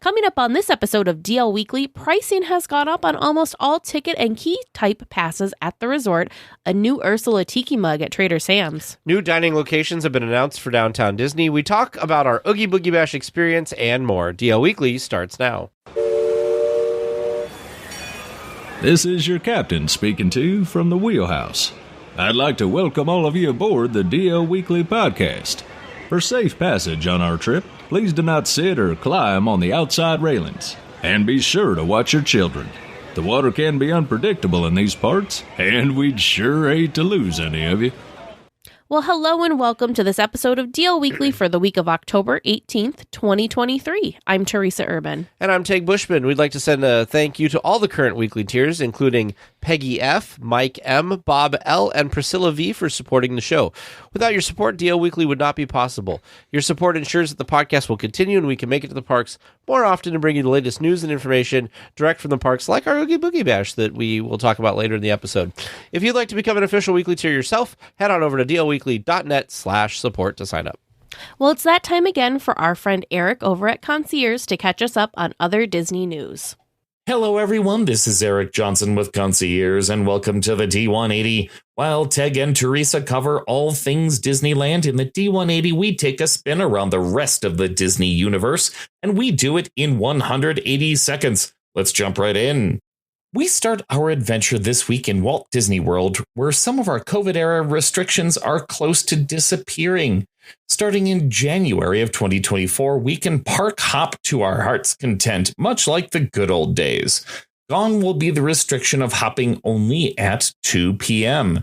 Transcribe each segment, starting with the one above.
Coming up on this episode of DL Weekly, pricing has gone up on almost all ticket and key type passes at the resort, a new Ursula tiki mug at Trader Sam's. New dining locations have been announced for downtown Disney. We talk about our Oogie Boogie Bash experience and more. DL Weekly starts now. This is your captain speaking to you from the wheelhouse. I'd like to welcome all of you aboard the DL Weekly podcast. For safe passage on our trip, please do not sit or climb on the outside railings. And be sure to watch your children. The water can be unpredictable in these parts, and we'd sure hate to lose any of you. Well, hello and welcome to this episode of DL Weekly for the week of October 18th, 2023. I'm Teresa Urban. And I'm Teg Bushman. We'd like to send a thank you to all the current weekly tiers, including Peggy F., Mike M., Bob L., and Priscilla V. for supporting the show. Without your support, DL Weekly would not be possible. Your support ensures that the podcast will continue and we can make it to the parks more often to bring you the latest news and information direct from the parks, like our Oogie Boogie Bash that we will talk about later in the episode. If you'd like to become an official weekly tier yourself, head on over to dlweekly.net/support to sign up. Well, it's that time again for our friend Eric over at Concierge to catch us up on other Disney news. Hello, everyone. This is Eric Johnson with Concierge, and welcome to the D180. While Teg and Teresa cover all things Disneyland, in the D180, we take a spin around the rest of the Disney universe, and we do it in 180 seconds. Let's jump right in. We start our adventure this week in Walt Disney World, where some of our COVID-era restrictions are close to disappearing. Starting in January of 2024, we can park hop to our heart's content, much like the good old days. Gone will be the restriction of hopping only at 2 p.m.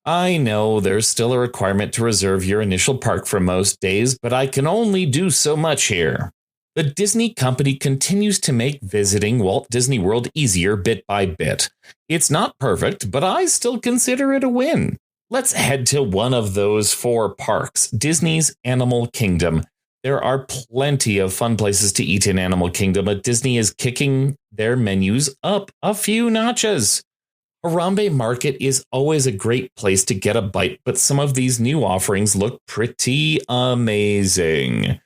I know there's still a requirement to reserve your initial park for most days, but I can only do so much here. The Disney company continues to make visiting Walt Disney World easier bit by bit. It's not perfect, but I still consider it a win. Let's head to one of those 4 parks, Disney's Animal Kingdom. There are plenty of fun places to eat in Animal Kingdom, but Disney is kicking their menus up a few notches. Harambe Market is always a great place to get a bite, but some of these new offerings look pretty amazing.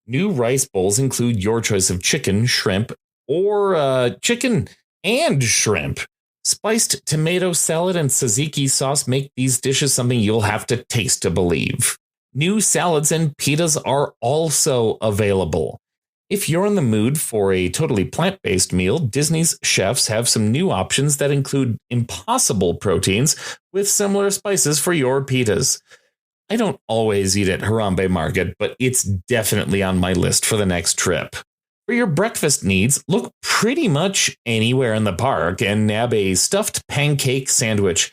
New rice bowls include your choice of chicken, shrimp, or chicken and shrimp. Spiced tomato salad and tzatziki sauce make these dishes something you'll have to taste to believe. New salads and pitas are also available. If you're in the mood for a totally plant-based meal, Disney's chefs have some new options that include impossible proteins with similar spices for your pitas. I don't always eat at Harambe Market, but it's definitely on my list for the next trip. For your breakfast needs, look pretty much anywhere in the park and nab a stuffed pancake sandwich.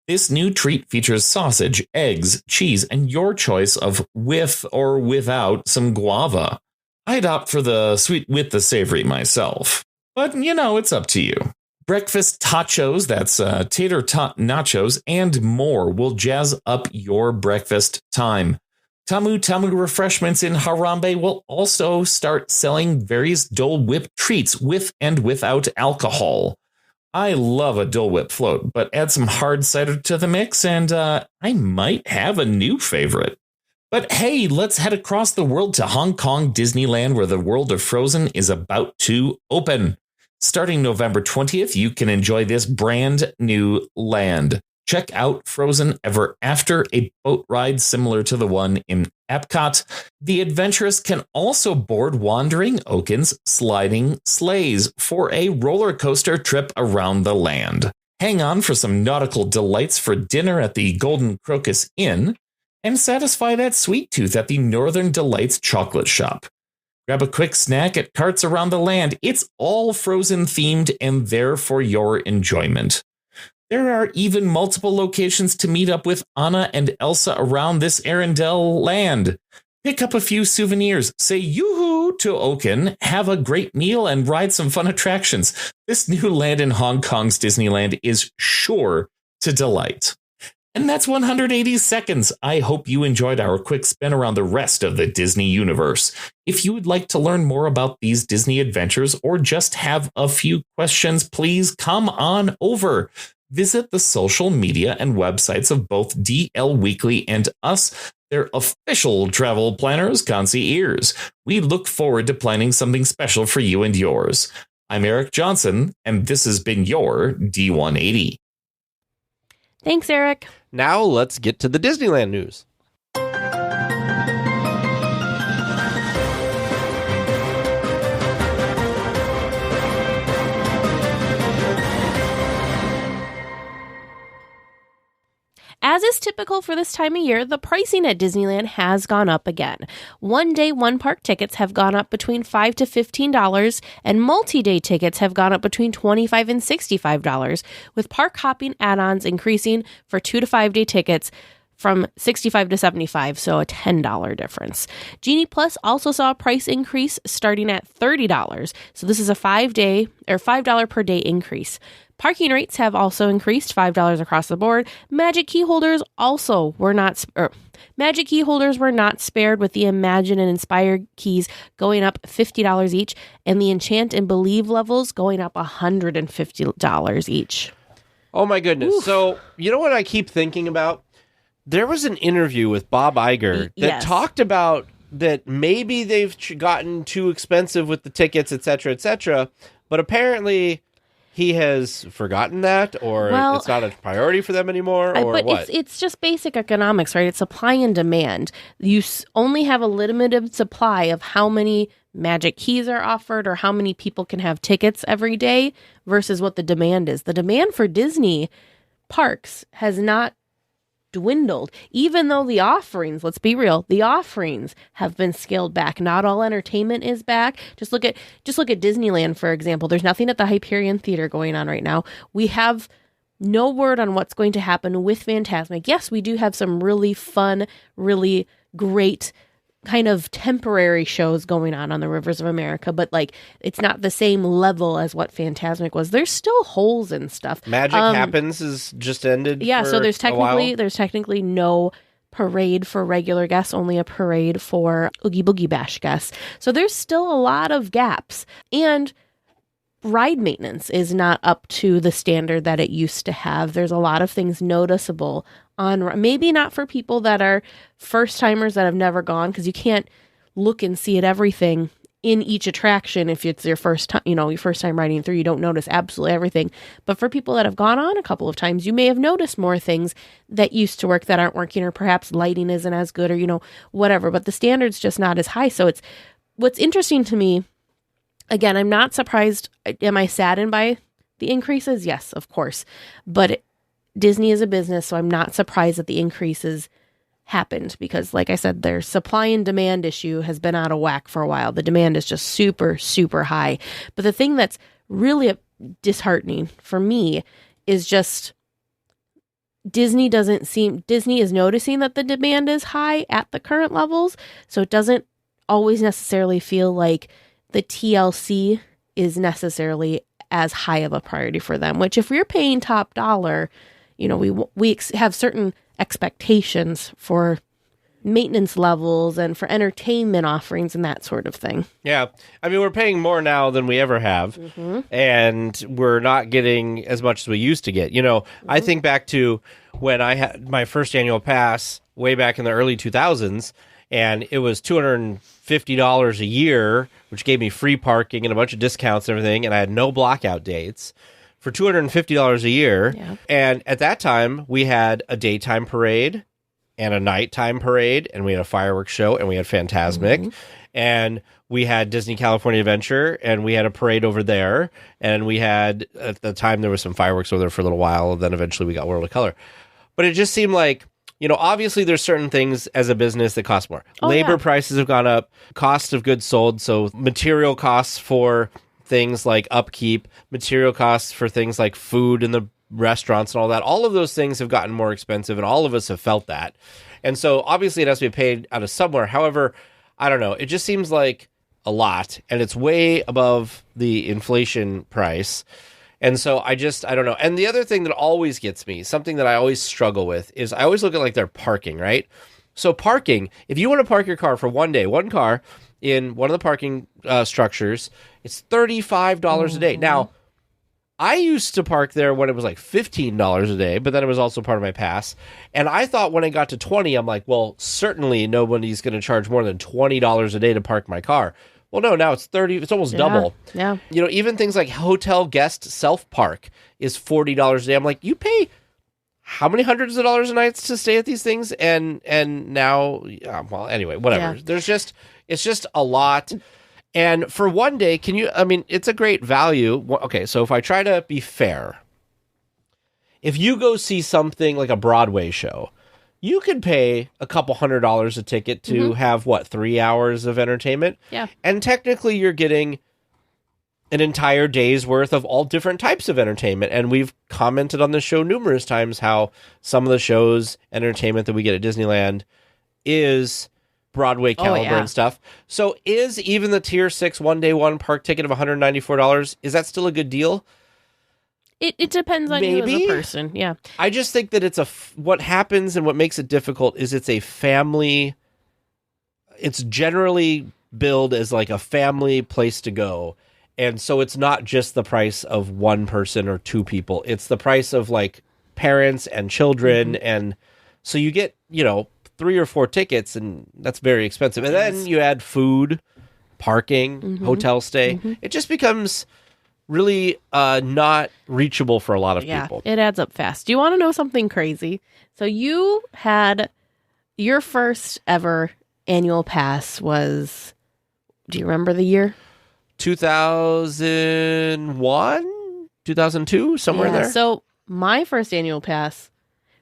This new treat features sausage, eggs, cheese, and your choice of with or without some guava. I'd opt for the sweet with the savory myself, but it's up to you. Breakfast tachos, that's tater tot nachos, and more will jazz up your breakfast time. Tamu Tamu refreshments in Harambe will also start selling various Dole Whip treats with and without alcohol. I love a Dole Whip float, but add some hard cider to the mix and I might have a new favorite. But hey, let's head across the world to Hong Kong Disneyland, where the world of Frozen is about to open. Starting November 20th, you can enjoy this brand new land. Check out Frozen Ever After, a boat ride similar to the one in Epcot. The adventurous can also board Wandering Oaken's sliding sleighs for a roller coaster trip around the land. Hang on for some nautical delights for dinner at the Golden Crocus Inn, and satisfy that sweet tooth at the Northern Delights Chocolate Shop. Grab a quick snack at carts around the land. It's all Frozen themed and there for your enjoyment. There are even multiple locations to meet up with Anna and Elsa around this Arendelle land. Pick up a few souvenirs, say yoo-hoo to Oaken, have a great meal, and ride some fun attractions. This new land in Hong Kong's Disneyland is sure to delight. And that's 180 seconds. I hope you enjoyed our quick spin around the rest of the Disney universe. If you would like to learn more about these Disney adventures or just have a few questions, please come on over. Visit the social media and websites of both DL Weekly and us, their official travel planners, concierges. We look forward to planning something special for you and yours. I'm Eric Johnson, and this has been your D180. Thanks, Eric. Now let's get to the Disneyland news. As is typical for this time of year, the pricing at Disneyland has gone up again. One-day, one-park tickets have gone up between $5 to $15, and multi-day tickets have gone up between $25 and $65, with park hopping add-ons increasing for 2 to 5-day tickets from $65 to $75, so a $10 difference. Genie Plus also saw a price increase starting at $30, so this is a $5 per day increase. Parking rates have also increased $5 across the board. Magic key holders were not spared, with the Imagine and Inspire keys going up $50 each, and the Enchant and Believe levels going up $150 each. Oh my goodness. Oof. So, you know what I keep thinking about? There was an interview with Bob Iger that Yes. talked about that maybe they've gotten too expensive with the tickets, et cetera, but apparently he has forgotten that, or Well, it's not a priority for them anymore, or but what? it's just basic economics, right? It's supply and demand. You only have a limited supply of how many Magic keys are offered or how many people can have tickets every day versus what the demand is. The demand for Disney parks has not dwindled, even though the offerings, let's be real, the offerings have been scaled back. Not all entertainment is back. Just look at Disneyland, for example. There's nothing at the Hyperion Theater going on right now. We have no word on what's going to happen with Fantasmic. Yes, we do have some really fun, really great kind of temporary shows going on the Rivers of America, but like it's not the same level as what Fantasmic was. There's still holes and stuff. Magic Happens is just ended. Yeah, so there's a while. technically no parade for regular guests, only a parade for Oogie Boogie Bash guests. So there's still a lot of gaps, and ride maintenance is not up to the standard that it used to have. There's a lot of things noticeable on, maybe not for people that are first timers that have never gone, because you can't look and see at everything in each attraction. If it's your first time, your first time riding through, you don't notice absolutely everything. But for people that have gone on a couple of times, you may have noticed more things that used to work that aren't working, or perhaps lighting isn't as good, or whatever. But the standard's just not as high. So what's interesting to me. Again, I'm not surprised. Am I saddened by the increases? Yes, of course. But Disney is a business, so I'm not surprised that the increases happened, because, like I said, their supply and demand issue has been out of whack for a while. The demand is just super, super high. But the thing that's really disheartening for me is just Disney is noticing that the demand is high at the current levels, so it doesn't always necessarily feel like the TLC is necessarily as high of a priority for them, which if we're paying top dollar, we have certain expectations for maintenance levels and for entertainment offerings and that sort of thing. Yeah. I mean, we're paying more now than we ever have, and we're not getting as much as we used to get. I think back to when I had my first annual pass way back in the early 2000s, and it was $250 a year, which gave me free parking and a bunch of discounts and everything, and I had no blockout dates for $250 a year. Yeah. And at that time, we had a daytime parade and a nighttime parade, and we had a fireworks show, and we had Fantasmic, and we had Disney California Adventure, and we had a parade over there, and we had, at the time, there was some fireworks over there for a little while, and then eventually we got World of Color. But it just seemed like, obviously there's certain things as a business that cost more. Labor prices have gone up, cost of goods sold, so material costs for things like upkeep, material costs for things like food in the restaurants and all that. All of those things have gotten more expensive, and all of us have felt that. And so obviously it has to be paid out of somewhere. However, I don't know. It just seems like a lot, and it's way above the inflation price. And so I don't know. And the other thing that always gets me, something that I always struggle with, is I always look at like their parking, right? So parking, if you want to park your car for one day, one car in one of the parking structures, it's $35 a day. Now, I used to park there when it was like $15 a day, but then it was also part of my pass. And I thought when it got to 20, I'm like, well, certainly nobody's going to charge more than $20 a day to park my car. Well, no, now it's 30. It's almost double. Yeah. You know, even things like hotel guest self-park is $40 a day. I'm like, you pay how many hundreds of dollars a night to stay at these things? And now, well, anyway, whatever. Yeah. It's just a lot. And for one day, it's a great value. Okay, so if I try to be fair, if you go see something like a Broadway show, you could pay a couple $100 a ticket to have, 3 hours of entertainment? Yeah. And technically you're getting an entire day's worth of all different types of entertainment. And we've commented on the show numerous times how some of the show's entertainment that we get at Disneyland is Broadway caliber and stuff. So is even the tier 6 one-day one park ticket of $194, is that still a good deal? It depends on you as a person. Yeah. I just think that what happens and what makes it difficult is it's generally billed as like a family place to go. And so it's not just the price of one person or two people. It's the price of like parents and children. And so you get, 3 or 4 tickets, and that's very expensive. And then you add food, parking, hotel stay. It just becomes really not reachable for a lot of people. It adds up fast. Do you want to know something crazy? So you had your first ever annual pass was, do you remember the year? 2001, 2002, somewhere there. So my first annual pass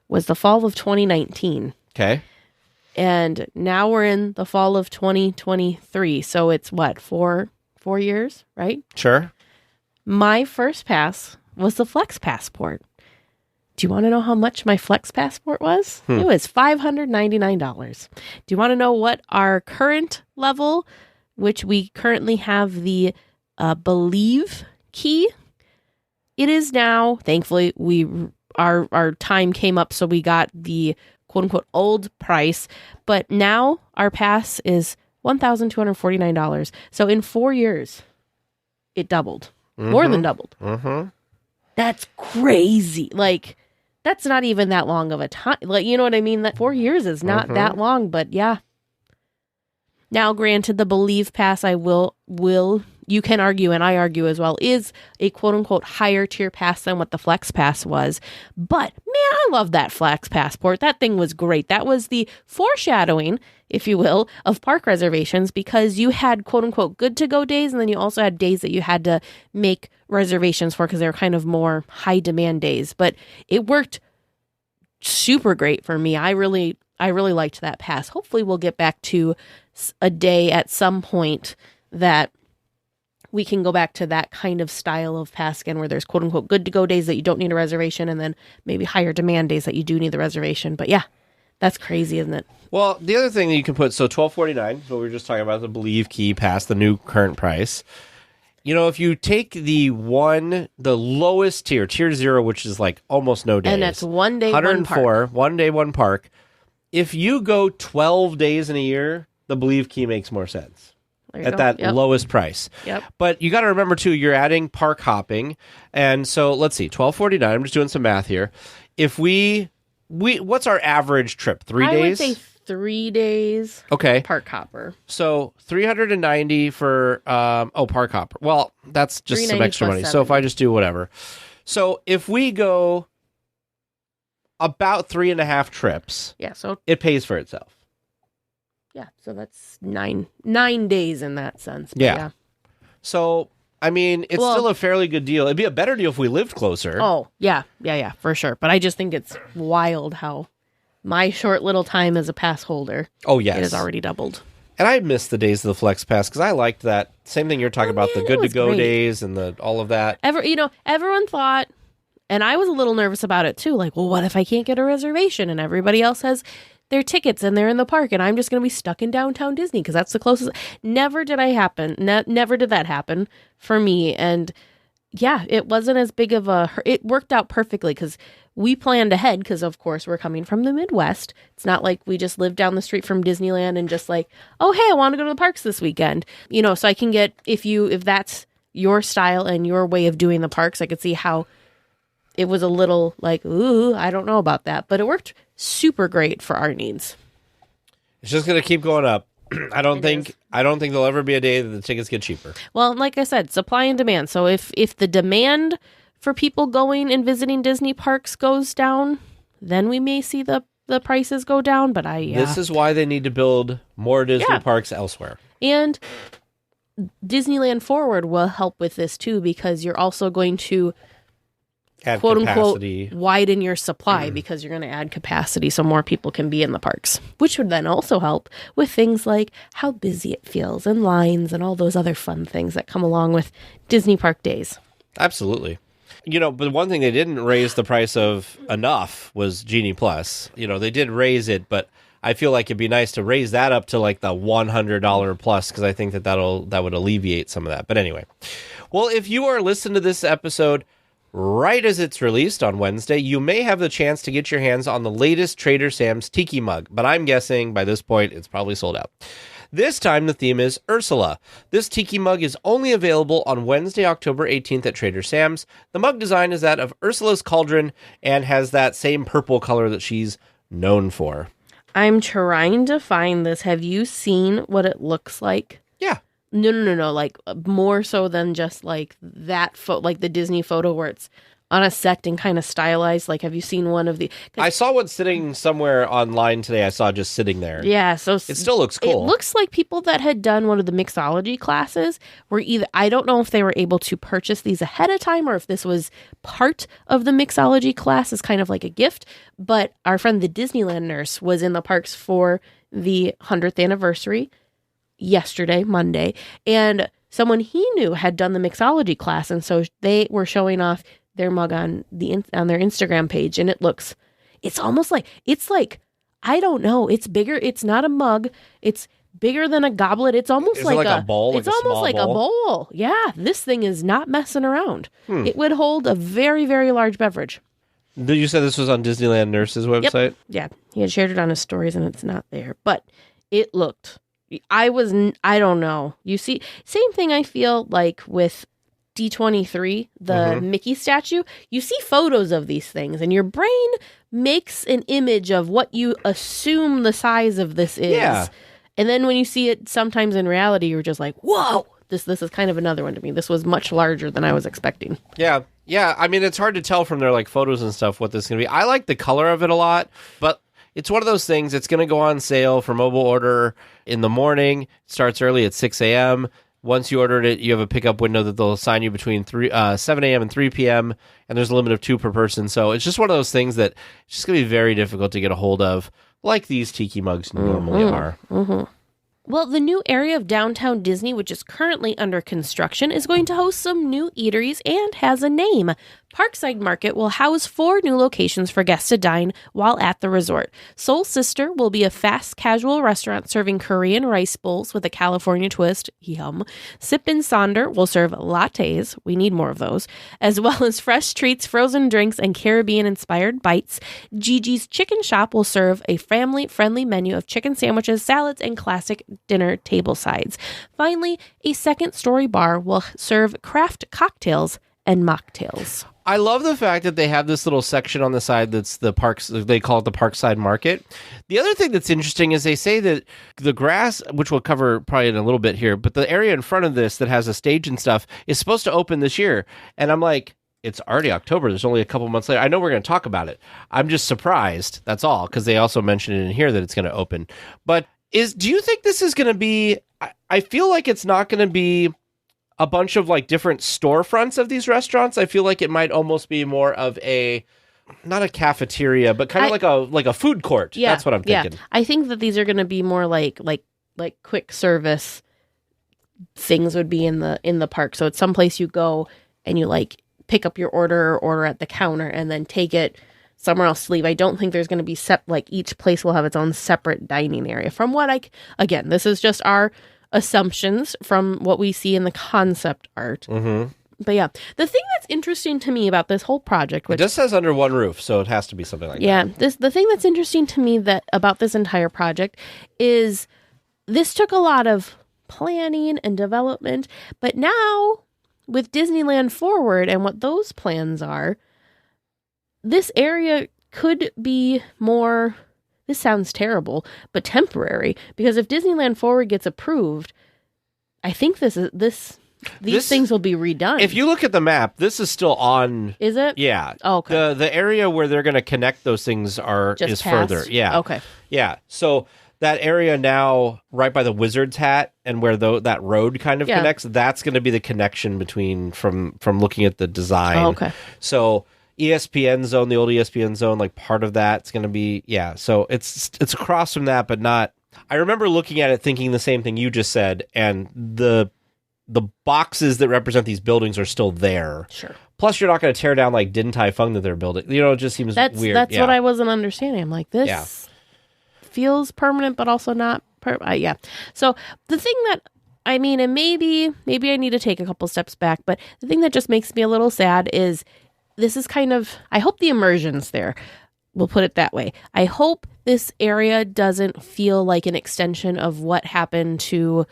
was the fall of 2019. Okay. And now we're in the fall of 2023. So it's what, four years, right? Sure. My first pass was the Flex Passport. Do you want to know how much my Flex Passport was? It was $599. Do you want to know what our current level, which we currently have the Believe key? It is now, thankfully, our time came up, so we got the quote-unquote old price, but now our pass is $1,249. So in 4 years, it doubled. More than doubled. That's crazy. Like, that's not even that long of a time. Like, you know what I mean? That 4 years is not that long, but yeah. Now, granted, the Believe Pass, you can argue, and I argue as well, is a quote-unquote higher tier pass than what the Flex Pass was. But, man, I love that Flex Passport. That thing was great. That was the foreshadowing, if you will, of park reservations, because you had quote-unquote good-to-go days, and then you also had days that you had to make reservations for because they were kind of more high-demand days. But it worked super great for me. I really liked that pass. Hopefully we'll get back to a day at some point that we can go back to that kind of style of pass again, where there's quote unquote good to go days that you don't need a reservation, and then maybe higher demand days that you do need the reservation. But yeah, that's crazy, isn't it? Well, the other thing that you can put, so $12.49, so we were just talking about the Believe Key Pass, the new current price. If you take the lowest tier 0, which is like almost no days. And that's 1 day, 104, 1 park. 1 day, 1 park. If you go 12 days in a year, the Believe Key makes more sense at that lowest price. Yep. But you got to remember too, you're adding park hopping. And so let's see, $12.49. I'm just doing some math here. If we what's our average trip? 3 days? I would say 3 days. Okay. Park hopper. So $390 for park hopper. Well, that's just some extra money. So if I just do whatever. So if we go about 3.5 trips, so it pays for itself. Yeah, so that's nine days in that sense. Yeah. So it's still a fairly good deal. It'd be a better deal if we lived closer. Oh, yeah, for sure. But I just think it's wild how my short little time as a pass holder, it has already doubled. And I miss the days of the Flex Pass because I liked that. Same thing you're talking about, the good to go days and all of that. Everyone thought, and I was a little nervous about it too. Like, well, what if I can't get a reservation and everybody else has their tickets and they're in the park and I'm just going to be stuck in downtown Disney because that's the closest. Never did never did that happen for me. And yeah, it wasn't as big of it worked out perfectly because we planned ahead because of course we're coming from the Midwest. It's not like we just live down the street from Disneyland and just like, oh, hey, I want to go to the parks this weekend. So I can get, if that's your style and your way of doing the parks. I could see how it was a little like, ooh, I don't know about that, but it worked super great for our needs. It's just going to keep going up. I don't think there'll ever be a day that the tickets get cheaper. Well, like I said, supply and demand. So if the demand for people going and visiting Disney parks goes down, then we may see the prices go down. But This is why they need to build more Disney parks elsewhere. And Disneyland Forward will help with this too, because you're also going to Add quote capacity. unquote widen your supply because you're going to add capacity so more people can be in the parks, which would then also help with things like how busy it feels and lines and all those other fun things that come along with Disney park days. Absolutely. But one thing they didn't raise the price of enough was Genie Plus. They did raise it, but I feel like it'd be nice to raise that up to like the $100 plus, because I think that would alleviate some of that. But anyway, well, if you are listening to this episode right as it's released on Wednesday, you may have the chance to get your hands on the latest Trader Sam's Tiki mug, but I'm guessing by this point it's probably sold out. This time the theme is Ursula. This Tiki mug is only available on Wednesday, October 18th at Trader Sam's. The mug design is that of Ursula's cauldron and has that same purple color that she's known for. I'm trying to find this. Have you seen what it looks like? Yeah. No. Like more so than just like that like the Disney photo where it's on a set and kind of stylized. Like, have you seen one of the? I saw one sitting somewhere online today. I saw just sitting there. Yeah, so it still looks cool. It looks like people that had done one of the mixology classes were either, I don't know if they were able to purchase these ahead of time or if this was part of the mixology class as kind of like a gift. But our friend, the Disneyland nurse, was in the parks for the 100th anniversary yesterday, Monday, and someone he knew had done the mixology class, and so they were showing off their mug on their Instagram page, and it's almost like, I don't know, it's bigger. It's not a mug. It's bigger than a goblet. It's almost like a bowl. It's almost like a bowl. Yeah, this thing is not messing around. It would hold a very, very large beverage. You said this was on Disneyland Nurse's website? Yep. Yeah, he had shared it on his stories, and it's not there, but it looked. I don't know. You see, same thing I feel like with D23, the Mickey statue. You see photos of these things, and your brain makes an image of what you assume the size of this is. Yeah. And then when you see it sometimes in reality, you're just like, whoa, this is kind of another one to me. This was much larger than I was expecting. Yeah. Yeah. I mean, it's hard to tell from their like photos and stuff what this is going to be. I like the color of it a lot, but it's one of those things. It's going to go on sale for mobile order in the morning. It starts early at 6 a.m. Once you ordered it, you have a pickup window that they'll assign you between 7 a.m. and 3 p.m., and there's a limit of 2 per person. So it's just one of those things that it's just going to be very difficult to get a hold of, like these Tiki mugs normally are. Mm-hmm. Well, the new area of downtown Disney, which is currently under construction, is going to host some new eateries and has a name. Parkside Market will house 4 new locations for guests to dine while at the resort. Soul Sister will be a fast casual restaurant serving Korean rice bowls with a California twist. Yum. Sip and Sonder will serve lattes. We need more of those. As well as fresh treats, frozen drinks, and Caribbean-inspired bites. Gigi's Chicken Shop will serve a family-friendly menu of chicken sandwiches, salads, and classic dinner table sides. Finally, a second-story bar will serve craft cocktails and mocktails. I love the fact that they have this little section on the side that's the parks. They call it the Parkside Market. The other thing that's interesting is they say that the grass, which we'll cover probably in a little bit here, but the area in front of this that has a stage and stuff is supposed to open this year. And I'm like, it's already October. There's only a couple months later. I know we're going to talk about it. I'm just surprised. That's all, because they also mentioned it in here that it's going to open. But do you think this is going to be? I feel like it's not going to be a bunch of like different storefronts of these restaurants. I feel like it might almost be more of not a cafeteria, but kind of like a food court. Yeah, that's what I'm thinking. Yeah. I think that these are going to be more like quick service things would be in the park. So it's someplace you go and you like pick up your order or order at the counter and then take it somewhere else to leave. I don't think there's going to be each place will have its own separate dining area. From what again, this is just our assumptions from what we see in the concept art. Mm-hmm. But yeah, the thing that's interesting to me about this whole project, which it just says under one roof, so it has to be something like that. Yeah, the thing that's interesting to me about this entire project is this took a lot of planning and development, but now with Disneyland Forward and what those plans are, this area could be more, this sounds terrible, but temporary. Because if Disneyland Forward gets approved, I think these things will be redone. If you look at the map, this is still on. Is it? Yeah. Oh, okay. The area where they're going to connect those things is further. Yeah. Okay. Yeah. So that area now, right by the Wizard's Hat, and where that road kind of connects, that's going to be the connection between from looking at the design. Oh, okay. So ESPN zone, the old ESPN zone, like part of that's going to be So it's across from that, but not. I remember looking at it, thinking the same thing you just said, and the boxes that represent these buildings are still there. Sure. Plus, you're not going to tear down like Din Tai Fung that they're building. It just seems weird. That's what I wasn't understanding. I'm like, this feels permanent, but also not yeah. So the thing that, I mean, and maybe I need to take a couple steps back, but the thing that just makes me a little sad is this is kind of, I hope the immersion's there. We'll put it that way. I hope this area doesn't feel like an extension of what happened to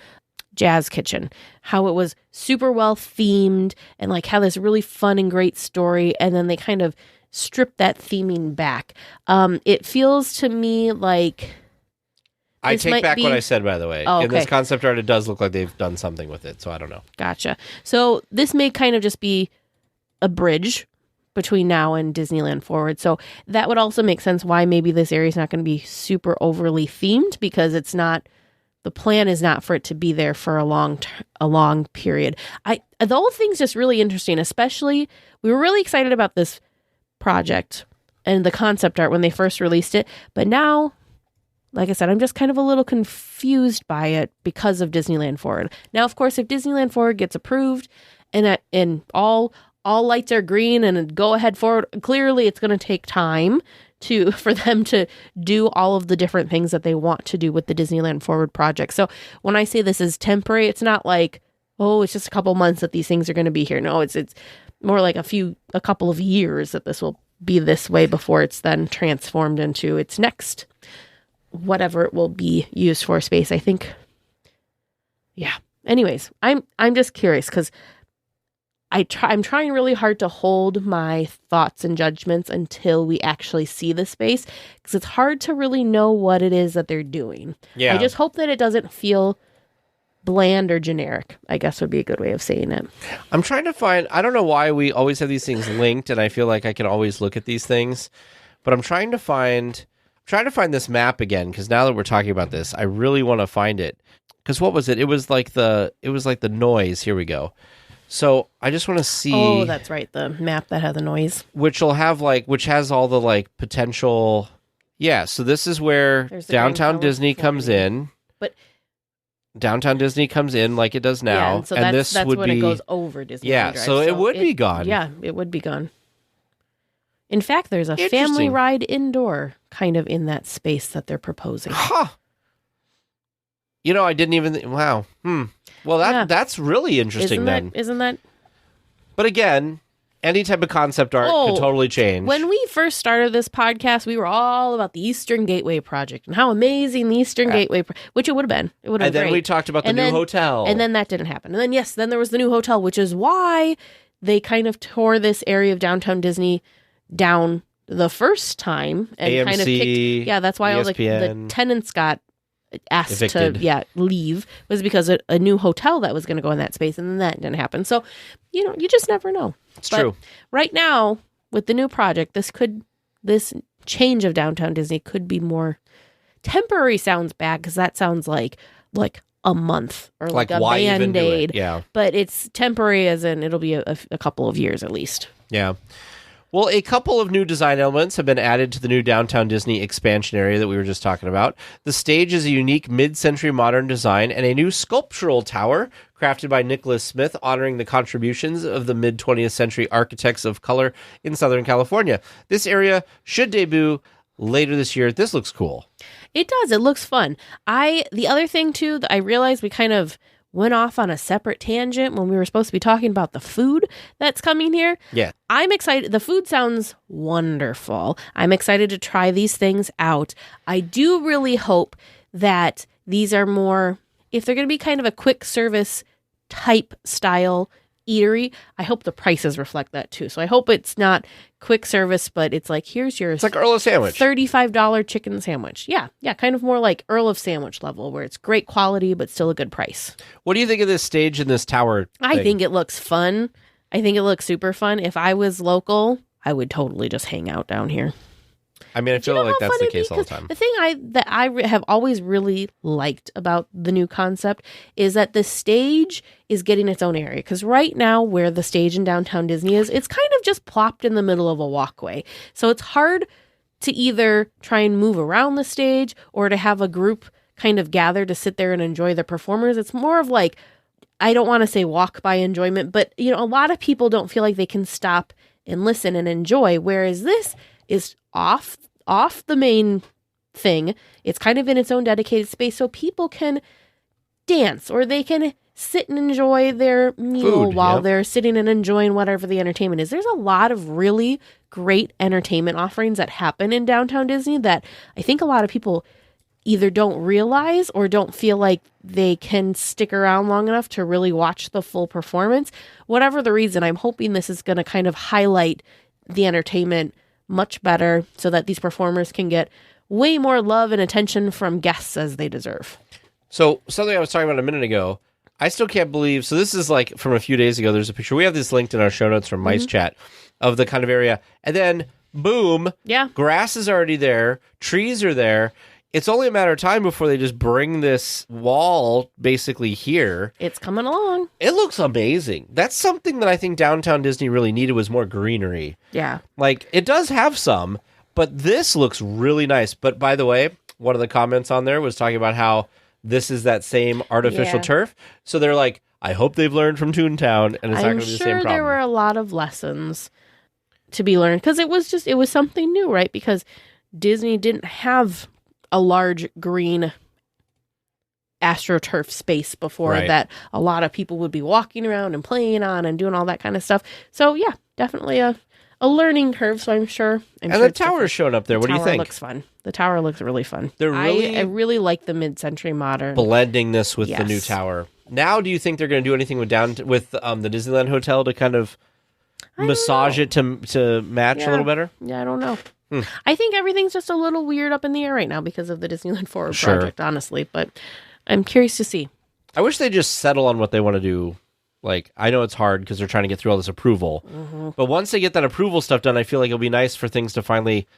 Jazz Kitchen, how it was super well themed and like had this really fun and great story, and then they kind of stripped that theming back. It feels to me like I take back what I said, by the way. Oh, okay. In this concept art, it does look like they've done something with it, so I don't know. Gotcha. So this may kind of just be a bridge between now and Disneyland Forward. So that would also make sense why maybe this area is not going to be super overly themed, because it's not, the plan is not for it to be there for a long period. The whole thing's just really interesting, especially we were really excited about this project and the concept art when they first released it. But now, like I said, I'm just kind of a little confused by it because of Disneyland Forward. Now, of course, if Disneyland Forward gets approved and all lights are green and go ahead forward, clearly it's going to take time for them to do all of the different things that they want to do with the Disneyland Forward project. So when I say this is temporary, it's not like, oh, it's just a couple months that these things are going to be here. No, it's more like a couple of years that this will be this way before it's then transformed into its next, whatever it will be used for space, I think. Yeah. Anyways, I'm just curious because I'm trying really hard to hold my thoughts and judgments until we actually see the space, because it's hard to really know what it is that they're doing. Yeah. I just hope that it doesn't feel bland or generic, I guess would be a good way of saying it. I'm trying to find, I don't know why we always have these things linked, and I feel like I can always look at these things, but I'm trying to find this map again, because now that we're talking about this, I really want to find it. Because what was it? It was like the noise. Here we go. So I just want to see. Oh, that's right. The map that had the noise. Which has all the like potential. Yeah. So this is where Downtown Disney comes in. But Downtown Disney comes in like it does now. Yeah, and so that's when it goes over Disney. Yeah. Drive. So it would be gone. Yeah, it would be gone. In fact, there's a family ride indoor kind of in that space that they're proposing. Huh. I didn't even. Wow. Well, that's really interesting. Isn't that? But again, any type of concept art could totally change. When we first started this podcast, we were all about the Eastern Gateway Project and how amazing the Eastern Gateway, which it would have been. It would have been. And then we talked about the new hotel, and then that didn't happen. And then then there was the new hotel, which is why they kind of tore this area of Downtown Disney down the first time and AMC, kind of kicked. Yeah, that's why all the ESPN. tenants got asked evicted. to leave, was because a new hotel that was going to go in that space, and then that didn't happen. So you just never know. It's true. Right now with the new project, this change of Downtown Disney could be more temporary. Sounds bad because that sounds like a month or like a Band-Aid. Yeah, but it's temporary as in it'll be a couple of years at least. Yeah. Well, a couple of new design elements have been added to the new Downtown Disney expansion area that we were just talking about. The stage is a unique mid-century modern design and a new sculptural tower crafted by Nicholas Smith, honoring the contributions of the mid-20th century architects of color in Southern California. This area should debut later this year. This looks cool. It does. It looks fun. The other thing, too, that I realized we kind of went off on a separate tangent when we were supposed to be talking about the food that's coming here. Yeah. I'm excited. The food sounds wonderful. I'm excited to try these things out. I do really hope that these are more, if they're going to be kind of a quick service type style eatery, I hope the prices reflect that too. So I hope it's not quick service, but it's like, here's your It's like Earl of Sandwich. $35 chicken sandwich. Yeah, kind of more like Earl of Sandwich level, where it's great quality, but still a good price. What do you think of this stage and this tower I thing? think it looks fun. I think it looks super fun. If I was local, I would totally just hang out down here. I mean, I feel like that's the case all the time. The thing I have always really liked about the new concept is that the stage is getting its own area. Because right now, where the stage in downtown Disney is, it's kind of just plopped in the middle of a walkway. So it's hard to either try and move around the stage or to have a group kind of gather to sit there and enjoy the performers. It's more of like, I don't want to say walk by enjoyment, but a lot of people don't feel like they can stop and listen and enjoy. Whereas this is off the main thing. It's kind of in its own dedicated space, so people can dance or they can sit and enjoy their meal while they're sitting and enjoying whatever the entertainment is. There's a lot of really great entertainment offerings that happen in downtown Disney that I think a lot of people either don't realize or don't feel like they can stick around long enough to really watch the full performance. Whatever the reason, I'm hoping this is going to kind of highlight the entertainment much better so that these performers can get way more love and attention from guests as they deserve. So something I was talking about a minute ago, I still can't believe. So this is like from a few days ago. There's a picture. We have this linked in our show notes from Mice Chat of the kind of area. And then boom, grass is already there. Trees are there. It's only a matter of time before they just bring this wall basically here. It's coming along. It looks amazing. That's something that I think downtown Disney really needed was more greenery. Yeah. Like, it does have some, but this looks really nice. But by the way, one of the comments on there was talking about how this is that same artificial turf. So they're like, I hope they've learned from Toontown and it's not going to be the same problem. I'm sure there were a lot of lessons to be learned because it was something new, right? Because Disney didn't have a large green AstroTurf space before that a lot of people would be walking around and playing on and doing all that kind of stuff. So yeah, definitely a learning curve. So I'm sure. The tower's showing up there. What do you think? The tower looks fun. The tower looks really fun. I really like the mid-century modern blending this with the new tower. Now, do you think they're going to do anything with the Disneyland Hotel to kind of massage it to match a little better? Yeah, I don't know. I think everything's just a little weird up in the air right now because of the Disneyland Forward project, honestly. But I'm curious to see. I wish they just settle on what they want to do. Like, I know it's hard because they're trying to get through all this approval. But once they get that approval stuff done, I feel like it'll be nice for things to finally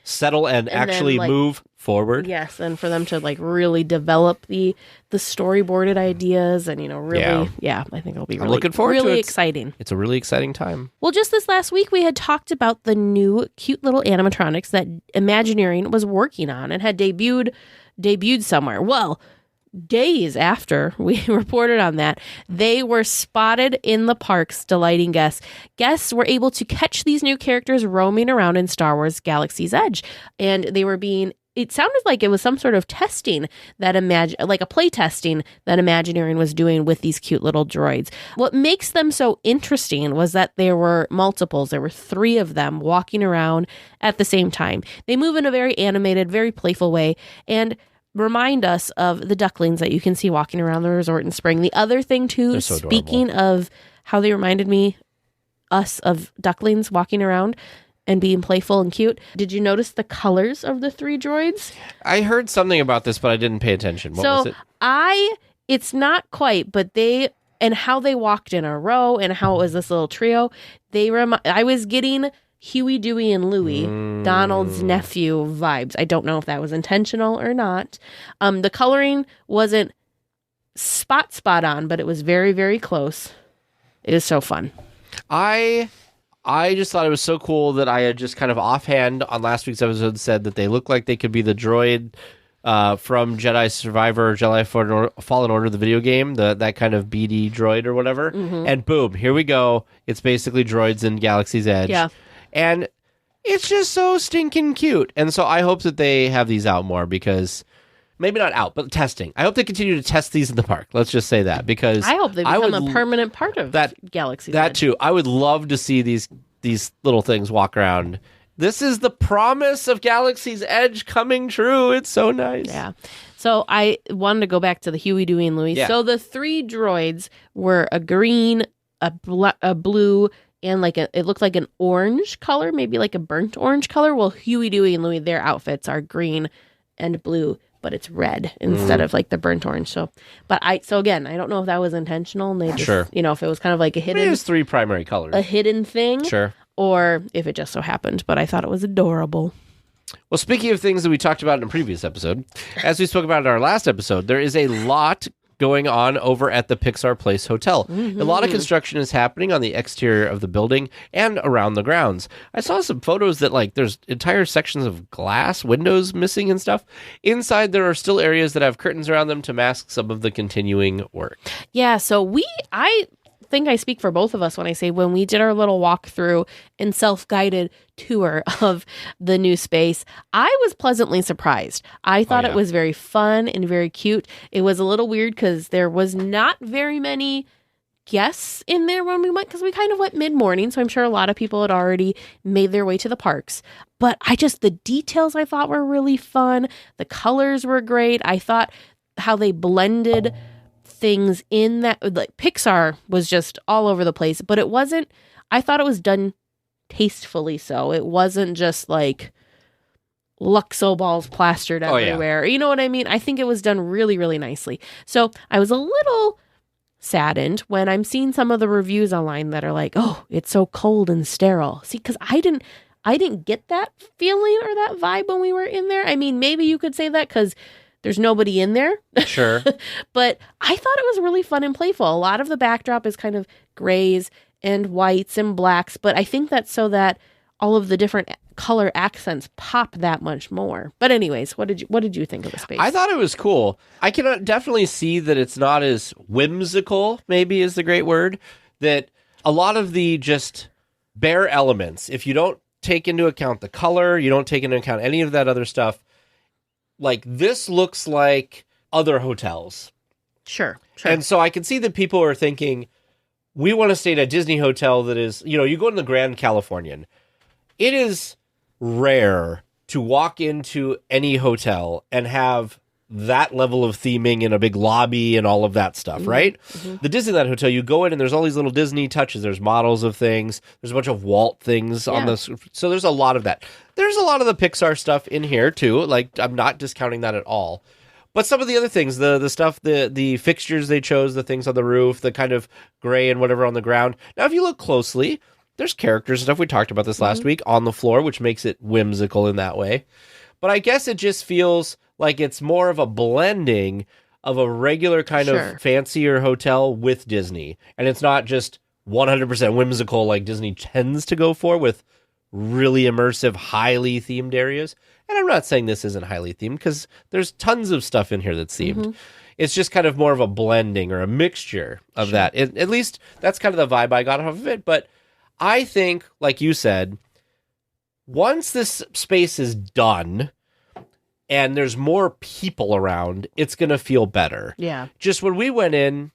settle and actually move forward. Yes, and for them to really develop the storyboarded ideas and really, I think it'll be really, looking forward to it. Exciting. It's a really exciting time. Well, just this last week we had talked about the new cute little animatronics that Imagineering was working on and had debuted somewhere. Well, days after we reported on that, they were spotted in the parks, delighting guests. Guests were able to catch these new characters roaming around in Star Wars Galaxy's Edge, and they were it sounded like it was some sort of testing like a play testing that Imagineering was doing with these cute little droids. What makes them so interesting was that there were multiples. There were 3 of them walking around at the same time. They move in a very animated, very playful way, and remind us of the ducklings that you can see walking around the resort in spring. The other thing too, so speaking of how they reminded us of ducklings walking around and being playful and cute, did you notice the colors of the 3 droids? I heard something about this, but I didn't pay attention. What was it? It's not quite, but and how they walked in a row and how it was this little trio, I was getting Huey, Dewey, and Louie, Donald's nephew vibes. I don't know if that was intentional or not. The coloring wasn't spot on, but it was very, very close. It is so fun. I just thought it was so cool that I had just kind of offhand on last week's episode said that they look like they could be the droid from Jedi Survivor, Jedi Fallen Order, the video game, that kind of BD droid or whatever. And boom, here we go. It's basically droids in Galaxy's Edge. Yeah. And it's just so stinking cute. And so I hope that they have these out more because, maybe not out, but testing. I hope they continue to test these in the park. Let's just say that because I hope they become a permanent part of Galaxy's Edge. That too. I would love to see these little things walk around. This is the promise of Galaxy's Edge coming true. It's so nice. Yeah. So I wanted to go back to the Huey, Dewey, and Louie. Yeah. So the 3 droids were a green a blue and it looked like an orange color, maybe like a burnt orange color. Well, Huey, Dewey, and Louie, their outfits are green and blue, but it's red instead of like the burnt orange. So again, I don't know if that was intentional and they just, if it was kind of like a hidden. It is 3 primary colors. A hidden thing. Sure. Or if it just so happened, but I thought it was adorable. Well, speaking of things that we talked about in a previous episode, as we spoke about in our last episode, there is a lot going on over at the Pixar Place Hotel. Mm-hmm. A lot of construction is happening on the exterior of the building and around the grounds. I saw some photos that there's entire sections of glass windows missing and stuff. Inside, there are still areas that have curtains around them to mask some of the continuing work. Yeah, so I think I speak for both of us when I say when we did our little walkthrough and self-guided tour of the new space, I was pleasantly surprised. I thought it was very fun and very cute. It was a little weird because there was not very many guests in there when we went, because we kind of went mid-morning, so I'm sure a lot of people had already made their way to the parks. But the details I thought were really fun. The colors were great. I thought how they blended things in that, like Pixar was just all over the place, but it wasn't, I thought it was done tastefully. So it wasn't just like Luxo balls plastered everywhere. You know what I mean? I think it was done really, really nicely. So I was a little saddened when I'm seeing some of the reviews online that are like, oh, it's so cold and sterile. See, because I didn't get that feeling or that vibe when we were in there. I mean, maybe you could say that because there's nobody in there. Sure. But I thought it was really fun and playful. A lot of the backdrop is kind of grays and whites and blacks, but I think that's so that all of the different color accents pop that much more. But anyways, what did you think of the space? I thought it was cool. I can definitely see that it's not as whimsical, maybe is the great word, that a lot of the just bare elements, if you don't take into account the color, you don't take into account any of that other stuff, like this looks like other hotels. Sure. And so I can see that people are thinking, we want to stay at a Disney hotel that is, you go to the Grand Californian. It is rare to walk into any hotel and have that level of theming in a big lobby and all of that stuff, right? Mm-hmm. The Disneyland hotel, you go in and there's all these little Disney touches. There's models of things. There's a bunch of Walt things on this. So there's a lot of that. There's a lot of the Pixar stuff in here too. Like, I'm not discounting that at all. But some of the other things, the stuff, the fixtures they chose, the things on the roof, the kind of gray and whatever on the ground. Now, if you look closely, there's characters and stuff. We talked about this last week on the floor, which makes it whimsical in that way. But I guess it just feels like it's more of a blending of a regular kind of fancier hotel with Disney. And it's not just 100% whimsical like Disney tends to go for with really immersive, highly themed areas. And I'm not saying this isn't highly themed because there's tons of stuff in here that's themed. Mm-hmm. It's just kind of more of a blending or a mixture of that. At least that's kind of the vibe I got off of it. But I think, like you said, once this space is done and there's more people around, it's going to feel better. Yeah. Just when we went in,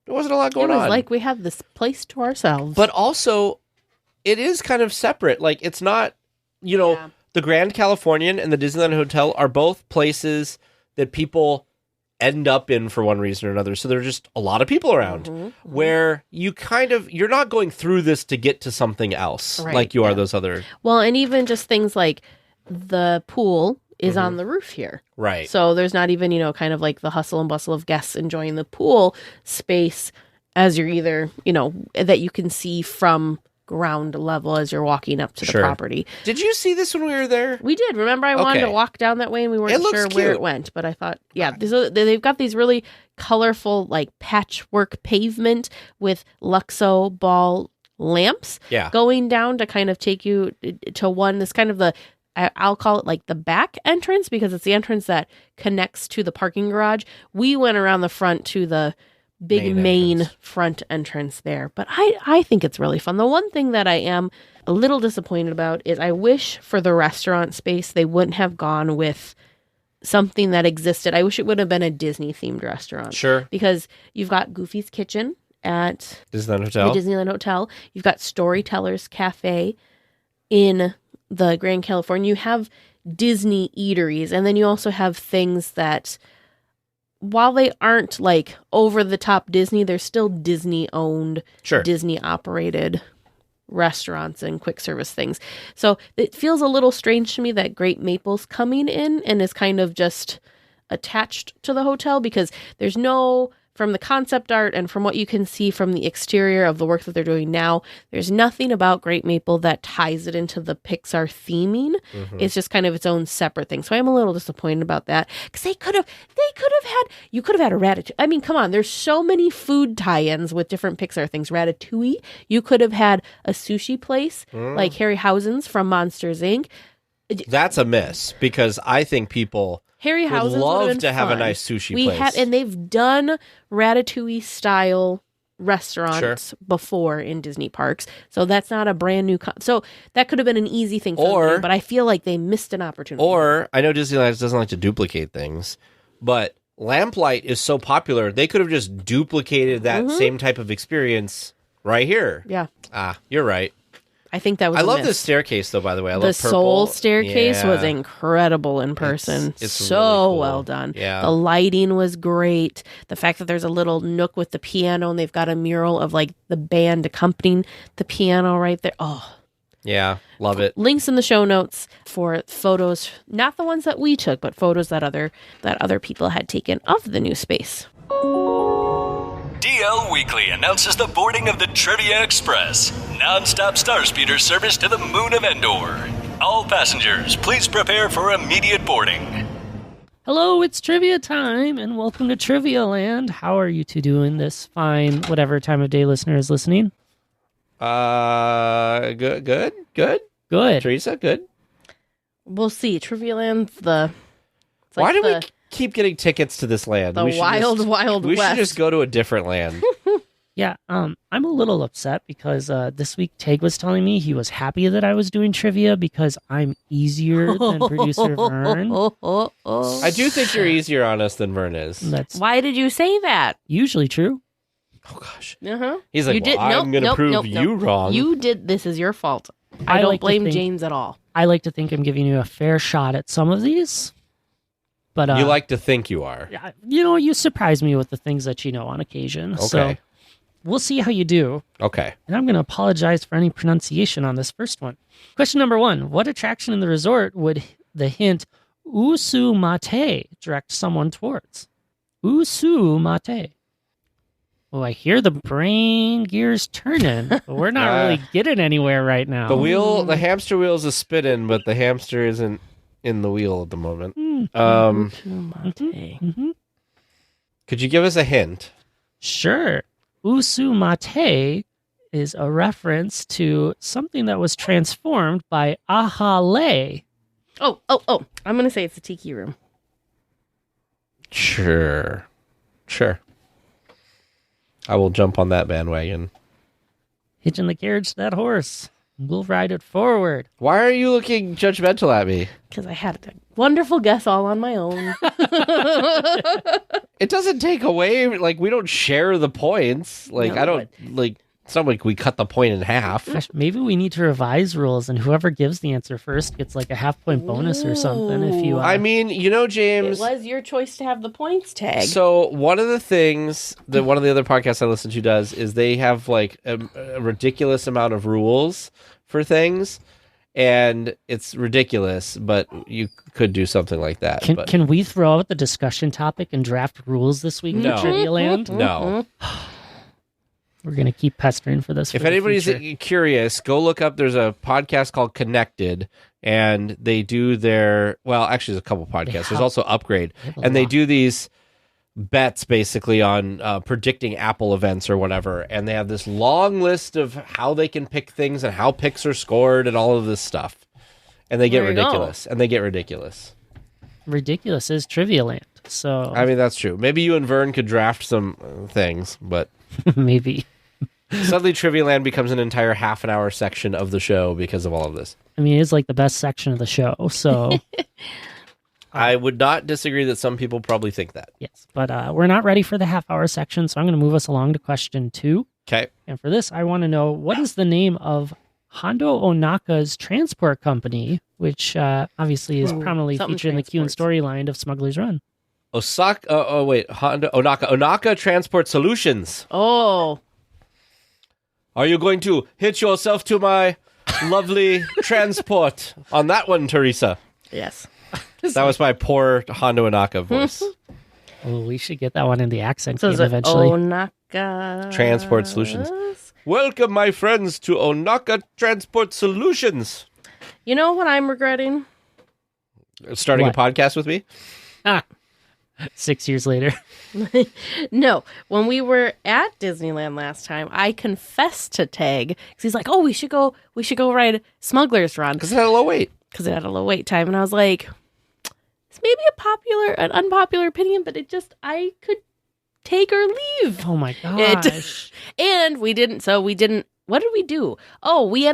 there wasn't a lot going on. It was like we have this place to ourselves. But also, it is kind of separate. Like, it's not, the Grand Californian and the Disneyland Hotel are both places that people end up in for one reason or another. So there are just a lot of people around where you're not going through this to get to something else like you are those other. Well, and even just things like the pool is on the roof here. Right. So there's not even, kind of like the hustle and bustle of guests enjoying the pool space as you're either, that you can see from ground level as you're walking up to the property. Did you see this when we were there? We did. Remember, I wanted to walk down that way and we weren't sure where it went, but I thought, they've got these really colorful, like patchwork pavement with Luxo ball lamps going down to kind of take you to one. This kind of I'll call it like the back entrance because it's the entrance that connects to the parking garage. We went around the front to the big main front entrance there. But I think it's really fun. The one thing that I am a little disappointed about is I wish for the restaurant space they wouldn't have gone with something that existed. I wish it would have been a Disney-themed restaurant. Sure. Because you've got Goofy's Kitchen at Disneyland Hotel. The Disneyland Hotel. You've got Storyteller's Cafe in the Grand Californian. You have Disney eateries, and then you also have things that while they aren't like over the top Disney, they're still Disney owned, Sure. Disney operated restaurants and quick service things. So it feels a little strange to me that Great Maple's coming in and is kind of just attached to the hotel, because there's no, from the concept art and from what you can see from the exterior of the work that they're doing now, there's nothing about Great Maple that ties it into the Pixar theming. It's just kind of its own separate thing. So I'm a little disappointed about that, because you could have had a Ratatouille. I mean, come on, there's so many food tie-ins with different Pixar things. Ratatouille, you could have had a sushi place like Harryhausen's from Monsters Inc. That's a miss, because I think people Harryhausen's would love would have been to have a fun. nice sushi place. And they've done Ratatouille style restaurants before in Disney parks, so that's not a brand new. So that could have been an easy thing for them, but I feel like they missed an opportunity. Or I know Disneyland doesn't like to duplicate things, but Lamplight is so popular, they could have just duplicated that same type of experience right here. Yeah, You're right. I think that was. I a love miss. this staircase, though. By the way, I the love purple. Soul staircase was Yeah. incredible in person. It's so really cool. well done. Yeah. The lighting was great. The fact that there's a little nook with the piano and they've got a mural of like the band accompanying the piano right there. Oh, Yeah, love it. links in the show notes for photos, not the ones that we took, but photos that other people had taken of the new space. DL Weekly announces the boarding of the Trivia Express, non-stop star speeder service to the moon of Endor. All passengers, please prepare for immediate boarding. Hello, it's trivia time, and welcome to Trivia Land. How are you two doing this fine, whatever time of day listener is listening? Good. Good. Teresa, good. We'll see. Trivia Land's the. it's Why like do the, we keep getting tickets to this land? the We should wild We west? should just go to a different land. Yeah, I'm a little upset because this week Teg was telling me he was happy that I was doing trivia because I'm easier than producer Vern. I do think you're easier on us than Vern is. That's Why did you say that? usually true. Oh gosh. Uh-huh. He's like, I'm going to prove you wrong. You did. This is your fault. I don't like to blame think- James at all. I like to think I'm giving you a fair shot at some of these, but You like to think you are. you surprise me with the things that you know on occasion. Okay. So we'll see how you do. Okay. And I'm going to apologize for any pronunciation on this first one. Question number 1. What attraction in the resort would the hint Usu Mate direct someone towards? Usu Mate. Oh, I hear the brain gears turning, but we're not really getting anywhere right now. The hamster wheel's a spinning, but the hamster isn't in the wheel at the moment. Could you give us a hint? Sure. Usu Mate is a reference to something that was transformed by Ahale. Oh. I'm going to say it's a tiki room. Sure. I will jump on that bandwagon. Hitching the carriage to that horse. We'll ride it forward. Why are you looking judgmental at me? Because I had a wonderful guess all on my own. It doesn't take away, like, we don't share the points. Like, No, I don't, like, it's not like we cut the point in half. Gosh, maybe we need to revise rules, and whoever gives the answer first gets like a half-point bonus or something. If you, I mean, It James. was your choice to have the points tag. So one of the things that one of the other podcasts I listen to does is they have like a ridiculous amount of rules for things, and it's ridiculous, but you could do something like that. but can we throw out the discussion topic and draft rules this week No. for Trivia Land? no. We're gonna keep pestering for this. If for the anybody's future. curious, go look up. There's a podcast called Connected, and they do their actually, there's a couple podcasts. There's also Upgrade, and they do these bets basically on predicting Apple events or whatever, and they have this long list of how they can pick things and how picks are scored and all of this stuff, and they get There you go. ridiculous. And they get ridiculous. Ridiculous is Trivia Land, so I mean, that's true. Maybe you and Vern could draft some things, but maybe. suddenly Trivia Land becomes an entire half an hour section of the show because of all of this. I mean, it's like the best section of the show. So I would not disagree that some people probably think that. yes, but we're not ready for the half-hour section, so I'm going to move us along to question 2. Okay. And for this, I want to know, what is the name of Hondo Onaka's transport company, which obviously is prominently something featured in the Q and transports. storyline of Smuggler's Run? Onaka Transport Solutions. Oh, Are you going to hitch yourself to my lovely transport on that one, Teresa? yes. That was my poor Honda Onaka voice. Oh, we should get that one in the accent So game is it eventually. Onaka Transport Solutions. Welcome, my friends, to Onaka Transport Solutions. You know what I'm regretting? Starting What? a podcast with me? 6 years later. No, when we were at Disneyland last time, I confessed to Tag because he's like, "Oh, we should go ride Smuggler's Run Because it had a low weight. because it had a low wait time." And I was like, "It's maybe an unpopular opinion, but I could take or leave." Oh my gosh. And we didn't. What did we do? Oh, we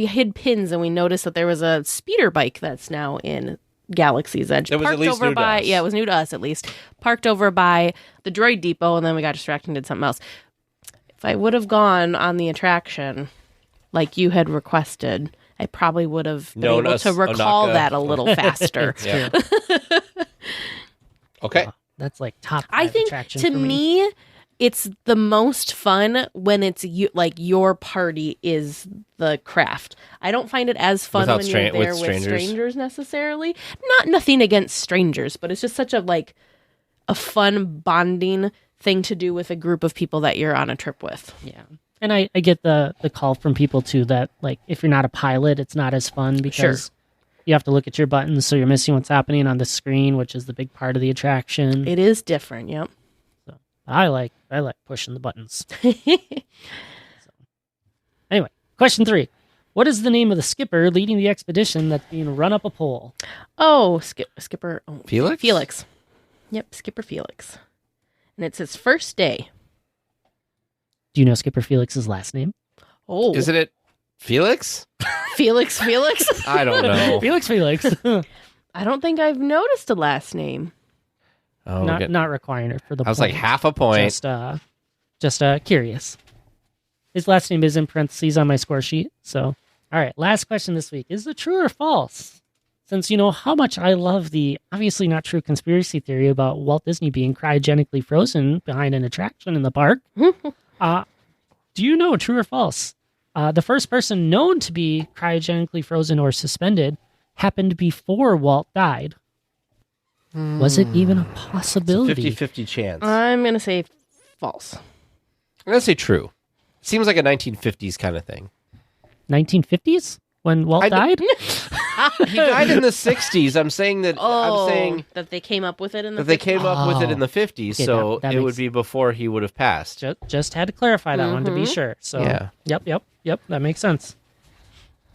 hid pins and we noticed that there was a speeder bike that's now in Galaxy's Edge. It was at least new to us. Yeah, it was new to us at least. Parked over by the Droid Depot, and then we got distracted and did something else. If I would have gone on the attraction like you had requested, I probably would have been Known able us to recall Onaka. that a little faster. Yeah. Okay. That's like top I 5 think attraction to for me, it's the most fun when it's like your party is the craft. I don't find it as fun Without when you're there with with strangers? strangers necessarily. Nothing against strangers, but it's just such a fun bonding thing to do with a group of people that you're on a trip with. Yeah. And I get the call from people too that like if you're not a pilot, it's not as fun because you have to look at your buttons, so you're missing what's happening on the screen, which is the big part of the attraction. It is different, yep. So I like pushing the buttons. Anyway, question 3. What is the name of the skipper leading the expedition that's being run up a pole? Oh, Skipper Felix? Felix. Yep, Skipper Felix. And it's his first day. Do you know Skipper Felix's last name? Oh, Isn't it Felix? Felix? I don't know. Felix. I don't think I've noticed a last name. Oh, not requiring it for the I was like point. half a point. Just curious. His last name is in parentheses on my score sheet. So, all right, last question this week. Is it true or false? Since you know how much I love the obviously not true conspiracy theory about Walt Disney being cryogenically frozen behind an attraction in the park, do you know true or false? The first person known to be cryogenically frozen or suspended happened before Walt died. Was it even a possibility? 50-50 chance. I'm going to say false. I'm going to say true. Seems like a 1950s kind of thing. 1950s? When Walt died? He died in the 60s. I'm saying that. I'm saying that they came up with it in the that they came up with it in the 50s, Okay, so that it would makes- be before he would have passed. Just had to clarify that one to be sure. So, Yeah. Yep. That makes sense.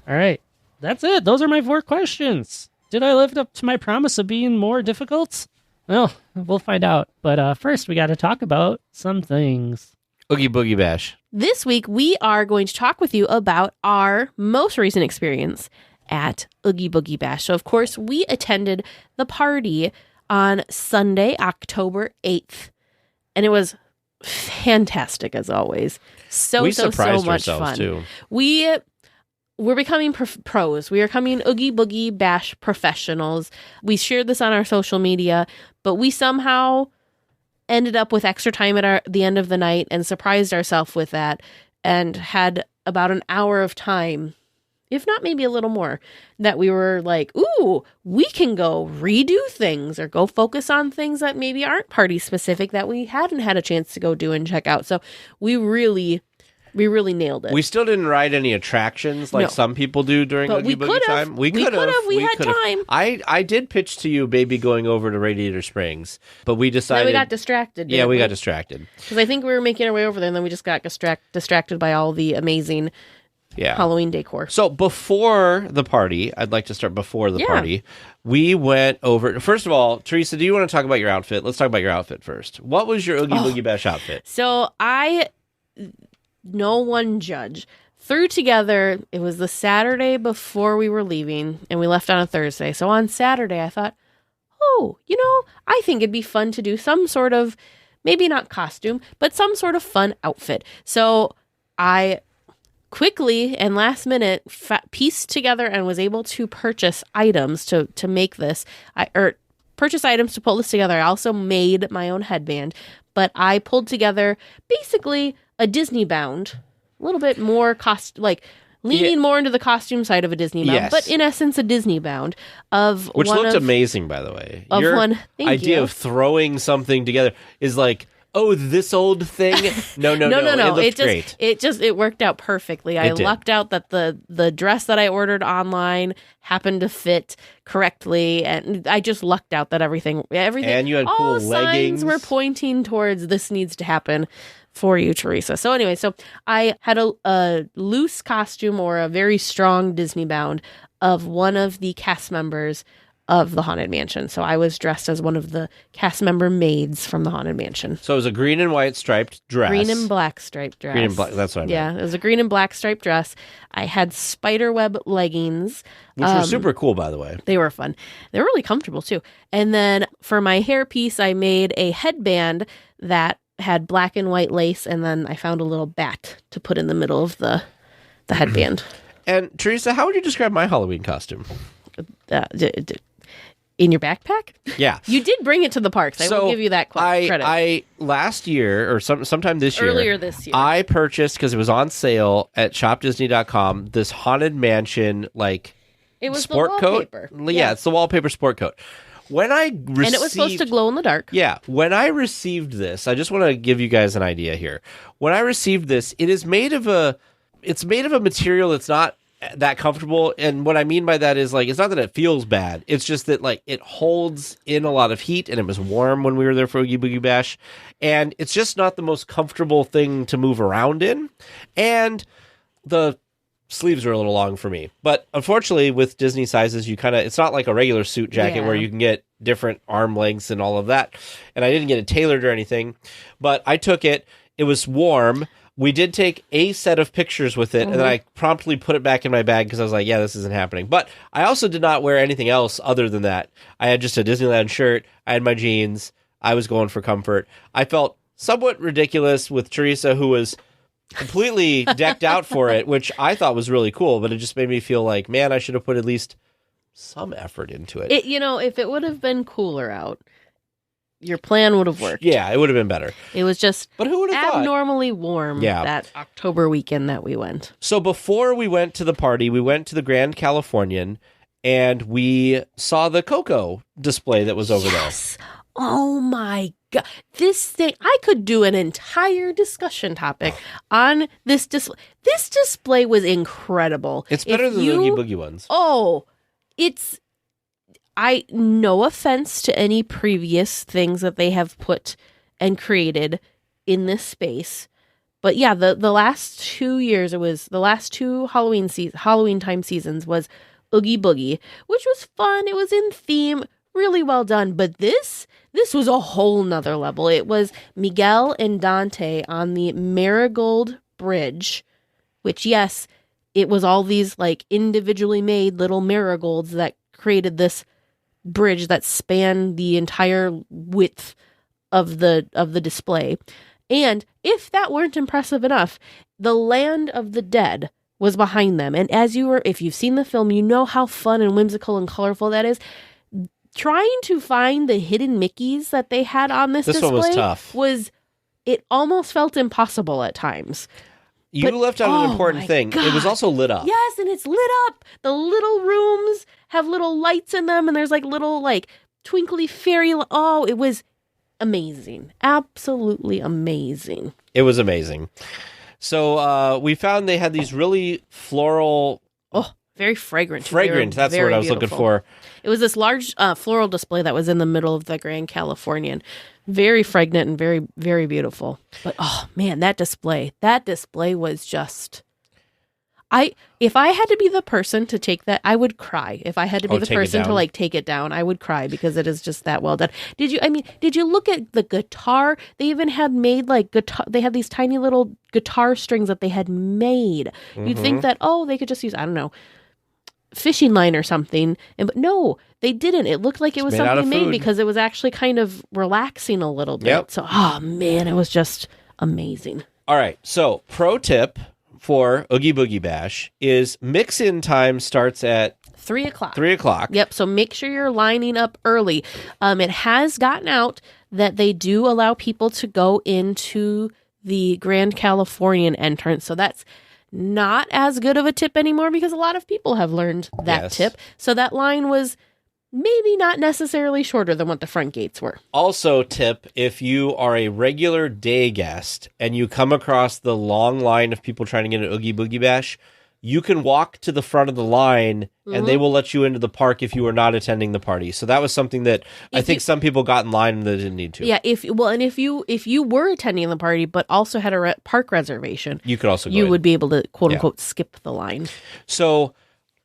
All right. That's it. Those are my 4 questions. Did I live up to my promise of being more difficult? Well, we'll find out. But first, we got to talk about some things. Oogie Boogie Bash. This week, we are going to talk with you about our most recent experience at Oogie Boogie Bash. So, of course, we attended the party on Sunday, October 8th, and it was fantastic as always. We So surprised much ourselves fun. too. We're becoming pros. We are coming Oogie Boogie Bash professionals. We shared this on our social media, but we somehow ended up with extra time at the end of the night and surprised ourselves with that and had about an hour of time, if not maybe a little more, that we were like, ooh, we can go redo things or go focus on things that maybe aren't party specific that we hadn't had a chance to go do and check out. So we really nailed it. We still didn't ride any attractions like No. some people do during But Oogie we Boogie could've. time. We could've. We had could've. time. I did pitch to you, baby, going over to Radiator Springs, but we decided. then we got distracted. Yeah, we got distracted. Because I think we were making our way over there, and then we just got distracted by all the amazing Yeah. Halloween decor. So before the party, I'd like to start before the Yeah. party. We went over. First of all, Teresa, do you want to talk about your outfit? Let's talk about your outfit first. What was your Oogie Boogie Bash outfit? So no one judge, threw together, it was the Saturday before we were leaving, and we left on a Thursday. So on Saturday, I thought, I think it'd be fun to do some sort of, maybe not costume, but some sort of fun outfit. So I quickly and last minute pieced together and was able to purchase items to make this, purchased items to pull this together. I also made my own headband, but I pulled together basically a Disney bound, a little bit more leaning more into the costume side of a Disney bound, Yes. but in essence a Disney bound Which looked amazing, by the way. Of Your one- thank idea you. of throwing something together is like, oh, this old thing? No. No. It looked great. It worked out perfectly. I It did. lucked out that the dress that I ordered online happened to fit correctly, and I just lucked out that everything. And you had cool all leggings. signs were pointing towards this needs to happen for you, Teresa. So anyway, I had a loose costume or a very strong Disney bound of one of the cast members of the Haunted Mansion. So I was dressed as one of the cast member maids from the Haunted Mansion. So it was a green and white striped dress. Green and black striped dress. Green and black, that's what I meant. Yeah, it was a green and black striped dress. I had spiderweb leggings. Which were super cool, by the way. They were fun. They were really comfortable, too. And then for my hairpiece, I made a headband that had black and white lace, and then I found a little bat to put in the middle of the headband. And Teresa, how would you describe my Halloween costume? In your backpack? Yeah. You did bring it to the parks. I will give you that credit. I last year or sometime this year. Earlier this year. I purchased, because it was on sale at shopdisney.com, this Haunted Mansion it was sport the coat. wallpaper. Yeah, it's the wallpaper sport coat. When I received, and it was supposed to glow in the dark. Yeah, when I received this, I just want to give you guys an idea here. When I received this, it's made of a material that's not that comfortable, and what I mean by that is it's not that it feels bad, it's just that it holds in a lot of heat, and it was warm when we were there for Oogie Boogie Bash, and it's just not the most comfortable thing to move around in, and the sleeves are a little long for me. But unfortunately, with Disney sizes, it's not like a regular suit jacket where you can get different arm lengths and all of that, and I didn't get it tailored or anything, but I took it. It was warm. We did take a set of pictures with it, and then I promptly put it back in my bag because I was like, yeah, this isn't happening. But I also did not wear anything else other than that. I had just a Disneyland shirt. I had my jeans. I was going for comfort. I felt somewhat ridiculous with Teresa, who was completely decked out for it, which I thought was really cool, but it just made me feel like, man, I should have put at least some effort into it. If it would have been cooler out, your plan would have worked. Yeah, it would have been better. It was just But who would have thought? abnormally warm that October weekend that we went. So before we went to the party, we went to the Grand Californian, and we saw the Coco display that was over there. Oh my God. This thing, I could do an entire discussion topic on this display. This display was incredible. It's better than the Oogie Boogie ones. Oh, no offense to any previous things that they have put and created in this space. But yeah, the last 2 years, it was the last two Halloween time seasons was Oogie Boogie, which was fun. It was in theme, really well done. But this was a whole nother level. It was Miguel and Dante on the Marigold Bridge, which, yes, it was all these individually made little marigolds that created this bridge that spanned the entire width of the display. And if that weren't impressive enough, the Land of the Dead was behind them. And if you've seen the film, you know how fun and whimsical and colorful that is. Trying to find the hidden Mickeys that they had on this display one was tough. It almost felt impossible at times. You left out an important thing. God. It was also lit up. Yes, and it's lit up. The little rooms have little lights in them, and there's little twinkly fairy. Oh, it was amazing. Absolutely amazing. It was amazing. So we found they had these really floral... Oh, very fragrant. Fragrant, that's the word I was looking for. It was this large floral display that was in the middle of the Grand Californian. Very fragrant and very, very beautiful. But, oh, man, that display was just... If I had to be the person to take that, I would cry. If I had to be the person to take it down, I would cry because it is just that well done. Did you look at the guitar? They even had made guitar. They had these tiny little guitar strings that they had made. Mm-hmm. You'd think that, they could just use, I don't know, fishing line or something. But no, they didn't. It looked like it was something made because it was actually kind of relaxing a little bit. Yep. So, oh man, it was just amazing. All right. So pro tip for Oogie Boogie Bash is mix-in time starts at 3 o'clock. 3 o'clock. Yep. So make sure you're lining up early. It has gotten out that they do allow people to go into the Grand Californian entrance. So that's not as good of a tip anymore because a lot of people have learned that tip. So that line was maybe not necessarily shorter than what the front gates were. Also, tip, if you are a regular day guest and you come across the long line of people trying to get an Oogie Boogie Bash, you can walk to the front of the line and they will let you into the park if you are not attending the party. So that was something that I think some people got in line and they didn't need to. Yeah, if you were attending the party but also had a park reservation, you could also go you in. would be able to quote unquote skip the line. So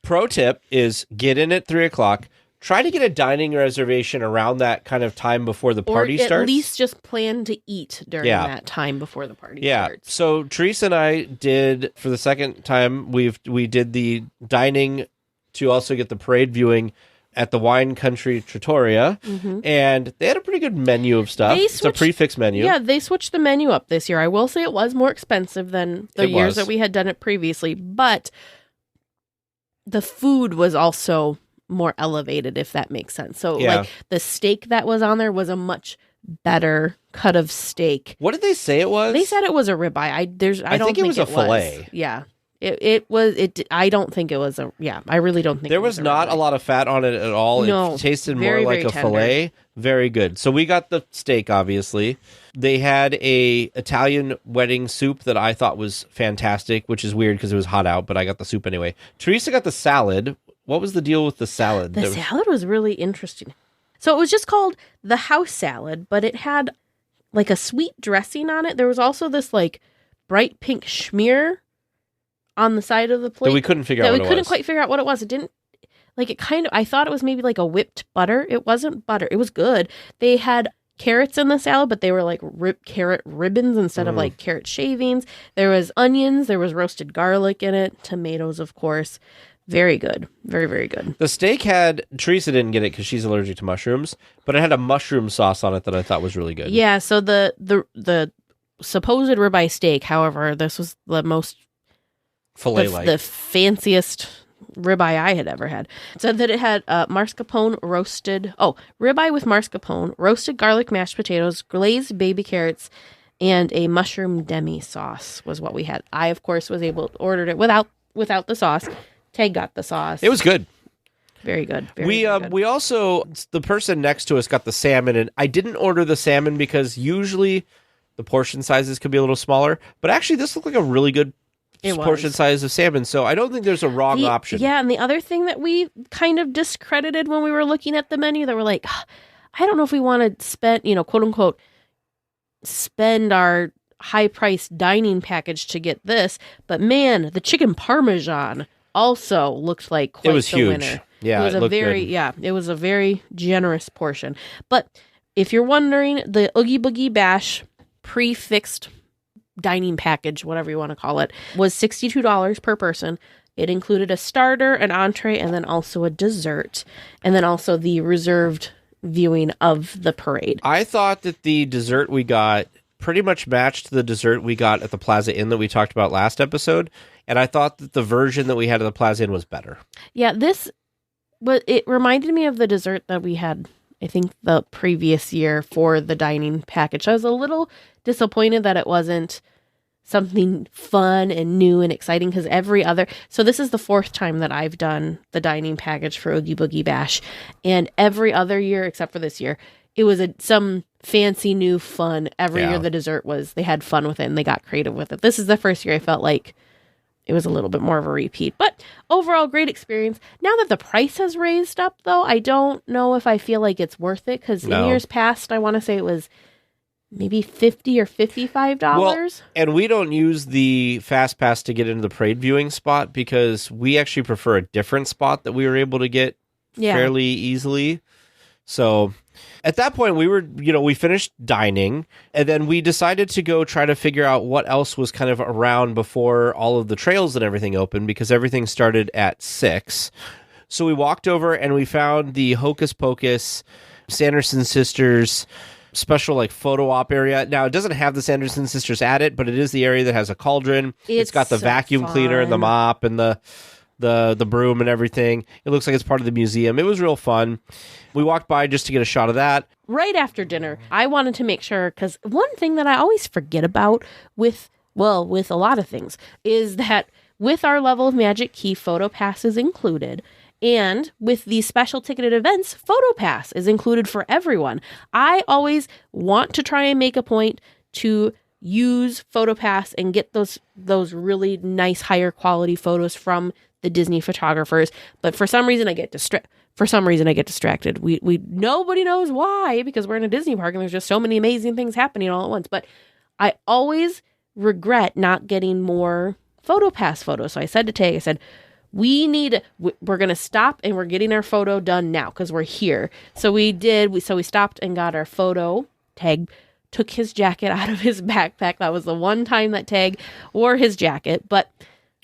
pro tip is get in at 3 o'clock. Try to get a dining reservation around that kind of time before the party starts. Or at least just plan to eat during that time before the party starts. So Teresa and I did, for the second time, we did the dining to also get the parade viewing at the Wine Country Trattoria. And they had a pretty good menu of stuff. It's a prefix menu. Yeah, they switched the menu up this year. I will say it was more expensive than the years that we had done it previously. But the food was also more elevated, if that makes sense. So like the steak that was on there was a much better cut of steak. What did they say it was? They said it was a ribeye. I don't think it was a fillet. Yeah. It was. I don't think it was a. Yeah, I really don't think there was not a lot of fat on it at all. No, it tasted more like a fillet. Very good. So we got the steak. Obviously, they had a Italian wedding soup that I thought was fantastic, which is weird because it was hot out. But I got the soup anyway. Teresa got the salad. What was the deal with the salad? The salad was really interesting. So it was just called the house salad, but it had like a sweet dressing on it. There was also this like bright pink schmear on the side of the plate that we couldn't figure out what it was. We couldn't quite figure out what it was. It didn't, like it kind of, I thought it was maybe like a whipped butter. It wasn't butter. It was good. They had carrots in the salad, but they were like carrot ribbons instead of like carrot shavings. There was onions. There was roasted garlic in it. Tomatoes, of course. Very good. Very, very good. The steak had, Teresa didn't get it because she's allergic to mushrooms, but it had a mushroom sauce on it that I thought was really good. Yeah, so the supposed ribeye steak, however, this was the most filet-like. The fanciest ribeye I had ever had. It said that it had mascarpone roasted, ribeye with mascarpone, roasted garlic mashed potatoes, glazed baby carrots, and a mushroom demi sauce was what we had. I, of course, was able to order it without the sauce. Tag got the sauce. It was good. Very good. We also, the person next to us got the salmon, and I didn't order the salmon because usually the portion sizes could be a little smaller, but actually this looked like a really good portion size of salmon, so I don't think there's a wrong option. Yeah, and the other thing that we kind of discredited when we were looking at the menu, that we're like, I don't know if we want to spend, quote unquote, spend our high-priced dining package to get this, but man, the chicken parmesan also looked like quite the huge. Winner. Yeah, it was it was a very generous portion. But if you're wondering, the Oogie Boogie Bash prefixed dining package, whatever you want to call it, was $62 per person. It included a starter, an entree, and then also a dessert, and then also the reserved viewing of the parade. I thought that the dessert we got pretty much matched the dessert we got at the Plaza Inn that we talked about last episode. And I thought that the version that we had at the Plaza Inn was better. Yeah, it reminded me of the dessert that we had, I think, the previous year for the dining package. I was a little disappointed that it wasn't something fun and new and exciting because so this is the fourth time that I've done the dining package for Oogie Boogie Bash. And every other year, except for this year, it was some fancy new fun. Every year the dessert they had fun with it and they got creative with it. This is the first year I felt like it was a little bit more of a repeat. But overall, great experience. Now that the price has raised up, though, I don't know if I feel like it's worth it. Because in years past, I want to say it was maybe $50 or $55. Well, and we don't use the Fast Pass to get into the parade viewing spot because we actually prefer a different spot that we were able to get fairly easily. So at that point, we finished dining, and then we decided to go try to figure out what else was kind of around before all of the trails and everything opened, because everything started at 6. So we walked over and we found the Hocus Pocus Sanderson Sisters special like photo op area. Now it doesn't have the Sanderson sisters at it, but it is the area that has a cauldron. It's got the vacuum cleaner and the mop and the broom and everything. It looks like it's part of the museum. It was real fun. We walked by just to get a shot of that. Right after dinner, I wanted to make sure, because one thing that I always forget about with a lot of things is that with our Level of Magic Key, Photo Pass is included. And with these special ticketed events, Photo Pass is included for everyone. I always want to try and make a point to use Photo Pass and get those really nice, higher quality photos from the Disney photographers. But for some reason, I get distracted. We nobody knows why, because we're in a Disney park and there's just so many amazing things happening all at once. But I always regret not getting more Photo Pass photos. So I said to Tay, we're going to stop and we're getting our photo done now because we're here. So we did. So we stopped and got our photo. Tag took his jacket out of his backpack. That was the one time that Tag wore his jacket. But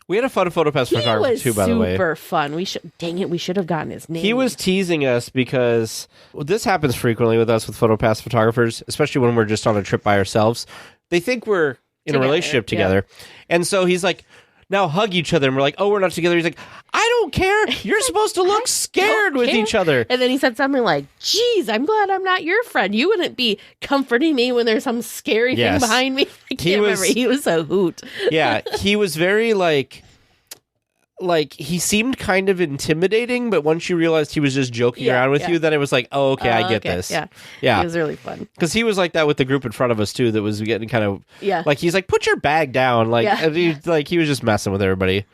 we had a fun Photo Pass photographer too, by the way. Super fun. We should have gotten his name. He was teasing us because this happens frequently with us with Photo Pass photographers, especially when we're just on a trip by ourselves. They think we're in a relationship together. Yeah. And so he's like, now hug each other. And we're like, oh, we're not together. He's like, I don't care. You're supposed to look scared with each other. And then he said something like, geez, I'm glad I'm not your friend. You wouldn't be comforting me when there's some scary thing behind me. I can't remember. He was a hoot. Yeah, he was very like he seemed kind of intimidating, but once you realized he was just joking around with you, then it was like, oh, okay, I get this. Yeah. It was really fun. Because he was like that with the group in front of us, too, that was getting kind of, like, he's like, put your bag down. Like, and he was just messing with everybody.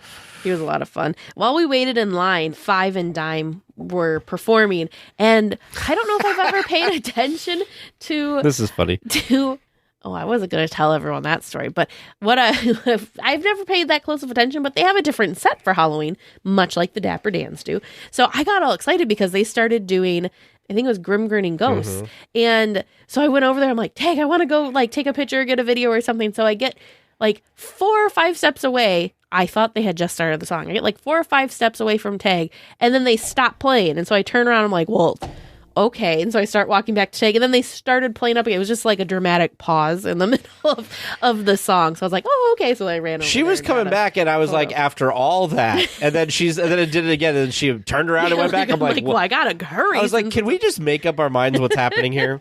He was a lot of fun. While we waited in line, Five and Dime were performing, and I don't know if I've ever paid attention to... This is funny. Oh, I wasn't going to tell everyone that story, but I've never paid that close of attention, but they have a different set for Halloween, much like the Dapper Dans do. So I got all excited because they started doing, I think it was Grim Grinning Ghosts. Mm-hmm. And so I went over there. I'm like, Tag, I want to go like take a picture, get a video or something. So I get like 4 or 5 steps away. I thought they had just started the song. I get like 4 or 5 steps away from Tag, and then they stop playing. And so I turn around. I'm like, well, okay. And so I start walking back to Tag, and then they started playing up again. It was just like a dramatic pause in the middle of the song. So I was like, oh, okay. So I ran over. She was coming back, and I was like, after all that, and then it did it again, and she turned around and went back. I'm like, well, I gotta hurry. I was like, can we just make up our minds what's happening here?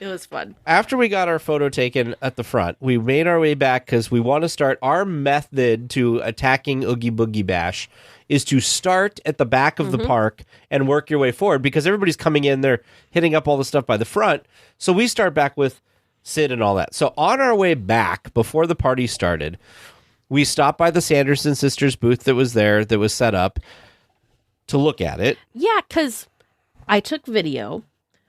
It was fun. After we got our photo taken at the front, we made our way back because we want to start our method to attacking Oogie Boogie Bash is to start at the back of the park and work your way forward because everybody's coming in, they're hitting up all the stuff by the front. So we start back with Sid and all that. So on our way back, before the party started, we stopped by the Sanderson sisters booth that was there, that was set up to look at it. Yeah, because I took video.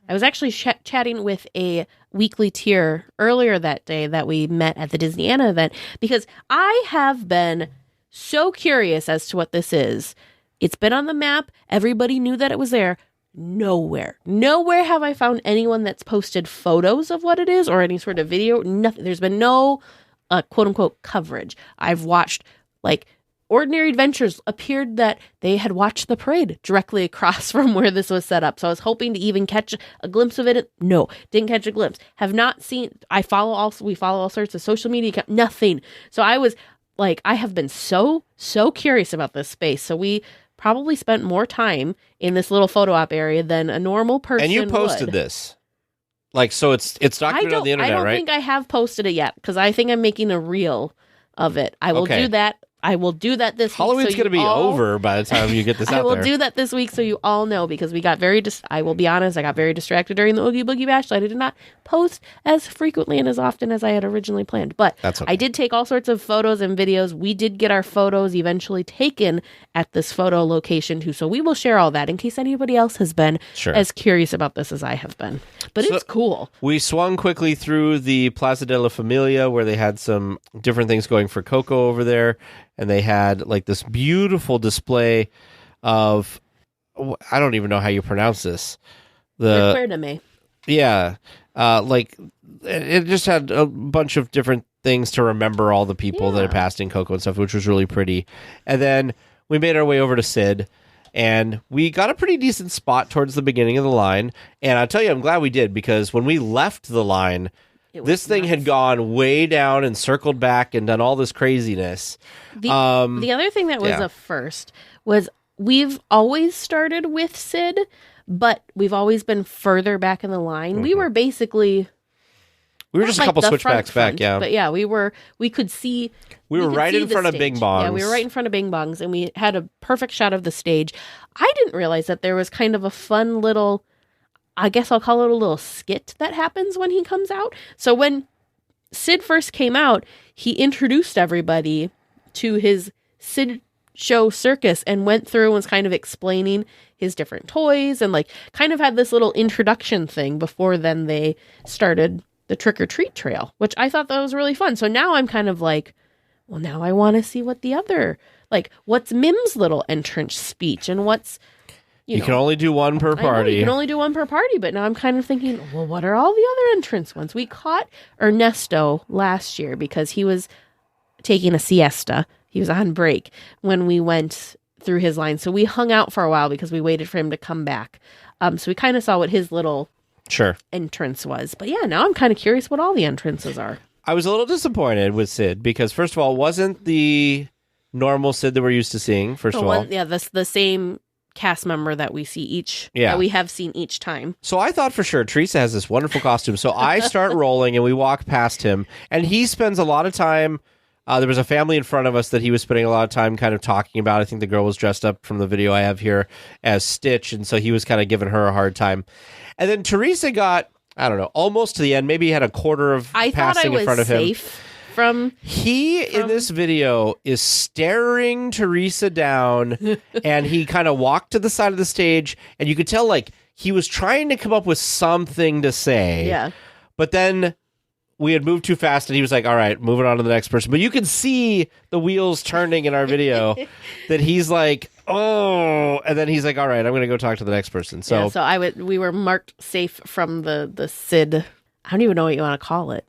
I was actually chatting with a weekly tier earlier that day that we met at the Disneyana event because I have been so curious as to what this is. It's been on the map. Everybody knew that it was there. Nowhere have I found anyone that's posted photos of what it is or any sort of video. Nothing. There's been no quote unquote coverage. I've watched like Ordinary Adventures appeared that they had watched the parade directly across from where this was set up. So I was hoping to even catch a glimpse of it. No, didn't catch a glimpse. Have not seen. We follow all sorts of social media. Nothing. So I was like, I have been so curious about this space. So we probably spent more time in this little photo op area than a normal person. And you posted this. Like, so it's documented on the internet, right? I don't think I have posted it yet because I think I'm making a reel of it. I will do that. I will do that this Halloween's week. Halloween's going to be over by the time you get this out there. I will do that this week so you all know because we got I will be honest, I got very distracted during the Oogie Boogie Bash, so I did not post as frequently and as often as I had originally planned. But that's okay. I did take all sorts of photos and videos. We did get our photos eventually taken at this photo location too, so we will share all that in case anybody else has been as curious about this as I have been. But it's cool. We swung quickly through the Plaza de la Familia where they had some different things going for Coco over there. And they had like this beautiful display of, I don't even know how you pronounce this. Yeah. Like it just had a bunch of different things to remember all the people that had passed in Coco and stuff, which was really pretty. And then we made our way over to Sid. And we got a pretty decent spot towards the beginning of the line. And I'll tell you, I'm glad we did, because when we left the line, this thing had gone way down and circled back and done all this craziness. The other thing that was a first was we've always started with Sid, but we've always been further back in the line. We were basically... We were just a couple switchbacks back, yeah. But yeah, we could see... We were right in front of Bing Bongs. Yeah, we were right in front of Bing Bongs, and we had a perfect shot of the stage. I didn't realize that there was kind of a fun little, I guess I'll call it a little skit that happens when he comes out. So when Sid first came out, he introduced everybody to his Sid Show Circus and went through and was kind of explaining his different toys and like kind of had this little introduction thing before then they started the trick-or-treat trail, which I thought that was really fun. So now I'm kind of like, well, now I want to see what the other, like, what's Mim's little entrance speech and what's, you know, can only do one per party. You can only do one per party, but now I'm kind of thinking, well, what are all the other entrance ones? We caught Ernesto last year because he was taking a siesta. He was on break when we went through his line. So we hung out for a while because we waited for him to come back. So we kind of saw what his little entrance was. But yeah, now I'm kind of curious what all the entrances are. I was a little disappointed with Sid because, first of all, it wasn't the normal Sid that we're used to seeing, first of all. Yeah, that's the same cast member that we see that we have seen each time. So I thought for sure Teresa has this wonderful costume. So I start rolling and we walk past him and he spends a lot of time. There was a family in front of us that he was spending a lot of time kind of talking about. I think the girl was dressed up from the video I have here as Stitch. And so he was kind of giving her a hard time. And then Teresa got, I don't know, almost to the end. Maybe he had a quarter of passing in front of him. He in this video is staring Teresa down and he kind of walked to the side of the stage and you could tell like he was trying to come up with something to say. Yeah. But then we had moved too fast and he was like, all right, moving on to the next person. But you can see the wheels turning in our video that he's like, oh, and then he's like, all right, I'm going to go talk to the next person. So, we were marked safe from the Sid. I don't even know what you want to call it.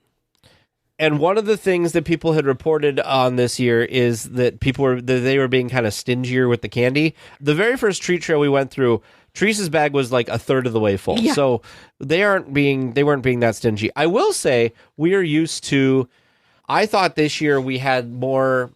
And one of the things that people had reported on this year is that they were being kind of stingier with the candy. The very first treat trail we went through, Teresa's bag was like a third of the way full. Yeah. So they weren't being that stingy. I will say we are used to, I thought this year we had more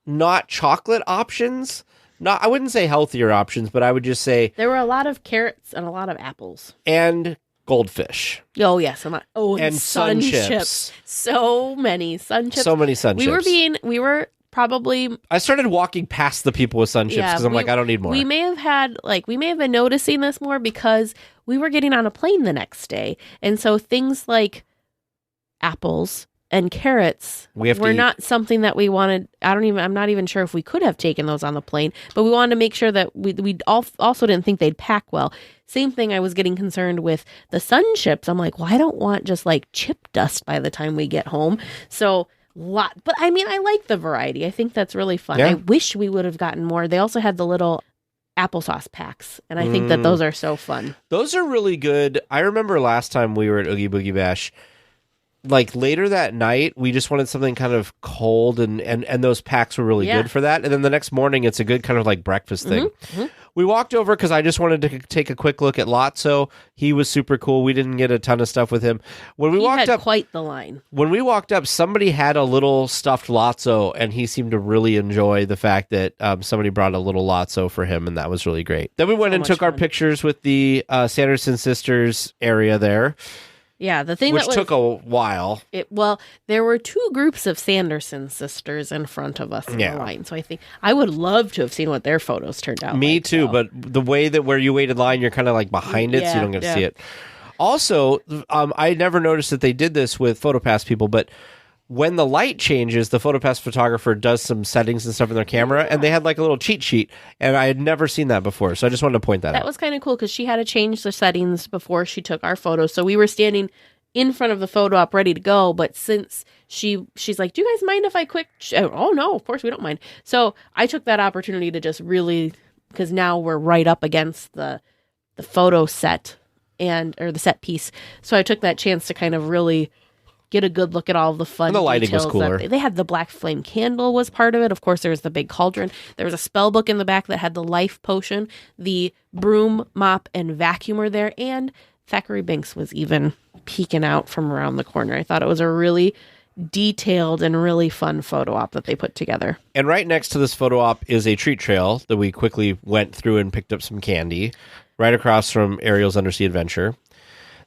not chocolate options. I wouldn't say healthier options, but I would just say there were a lot of carrots and a lot of apples. And goldfish. Oh, yes. And sun chips. So many sun chips. So many sun chips. We were probably... I started walking past the people with sun chips because I'm like, I don't need more. We may have been noticing this more because we were getting on a plane the next day. And so things like apples and carrots were not something that we wanted. I'm not even sure if we could have taken those on the plane, but we wanted to make sure that we also didn't think they'd pack well. Same thing, I was getting concerned with the sun chips. I'm like, well, I don't want just like chip dust by the time we get home. So but I mean, I like the variety. I think that's really fun. Yeah. I wish we would have gotten more. They also had the little applesauce packs, and I think that those are so fun. Those are really good. I remember last time we were at Oogie Boogie Bash, like later that night, we just wanted something kind of cold, and those packs were really good for that. And then the next morning, it's a good kind of like breakfast thing. Mm-hmm. We walked over because I just wanted to take a quick look at Lotso. He was super cool. We didn't get a ton of stuff with him. When we walked up, quite the line. When we walked up, somebody had a little stuffed Lotso, and he seemed to really enjoy the fact that somebody brought a little Lotso for him, and that was really great. Then we went and took our pictures with the Sanderson sisters area there. Yeah, the thing which took a while. There were two groups of Sanderson sisters in front of us in the line, so I think I would love to have seen what their photos turned out. Me too, but the way that where you waited line, you're kind of like behind it, so you don't get to see it. Also, I never noticed that they did this with PhotoPass people, but when the light changes, the PhotoPass photographer does some settings and stuff in their camera, and they had like a little cheat sheet, and I had never seen that before, so I just wanted to point that out. That was kind of cool, because she had to change the settings before she took our photo, so we were standing in front of the photo op ready to go, but since she's like, do you guys mind if I oh no, of course we don't mind. So I took that opportunity to just really, because now we're right up against the photo set or the set piece, so I took that chance to kind of really get a good look at all the fun And the lighting was details cooler. that they had. The black flame candle was part of it. Of course, there was the big cauldron. There was a spell book in the back that had the life potion. The broom, mop, and vacuum were there. And Thackeray Binks was even peeking out from around the corner. I thought it was a really detailed and really fun photo op that they put together. And right next to this photo op is a treat trail that we quickly went through and picked up some candy right across from Ariel's Undersea Adventure.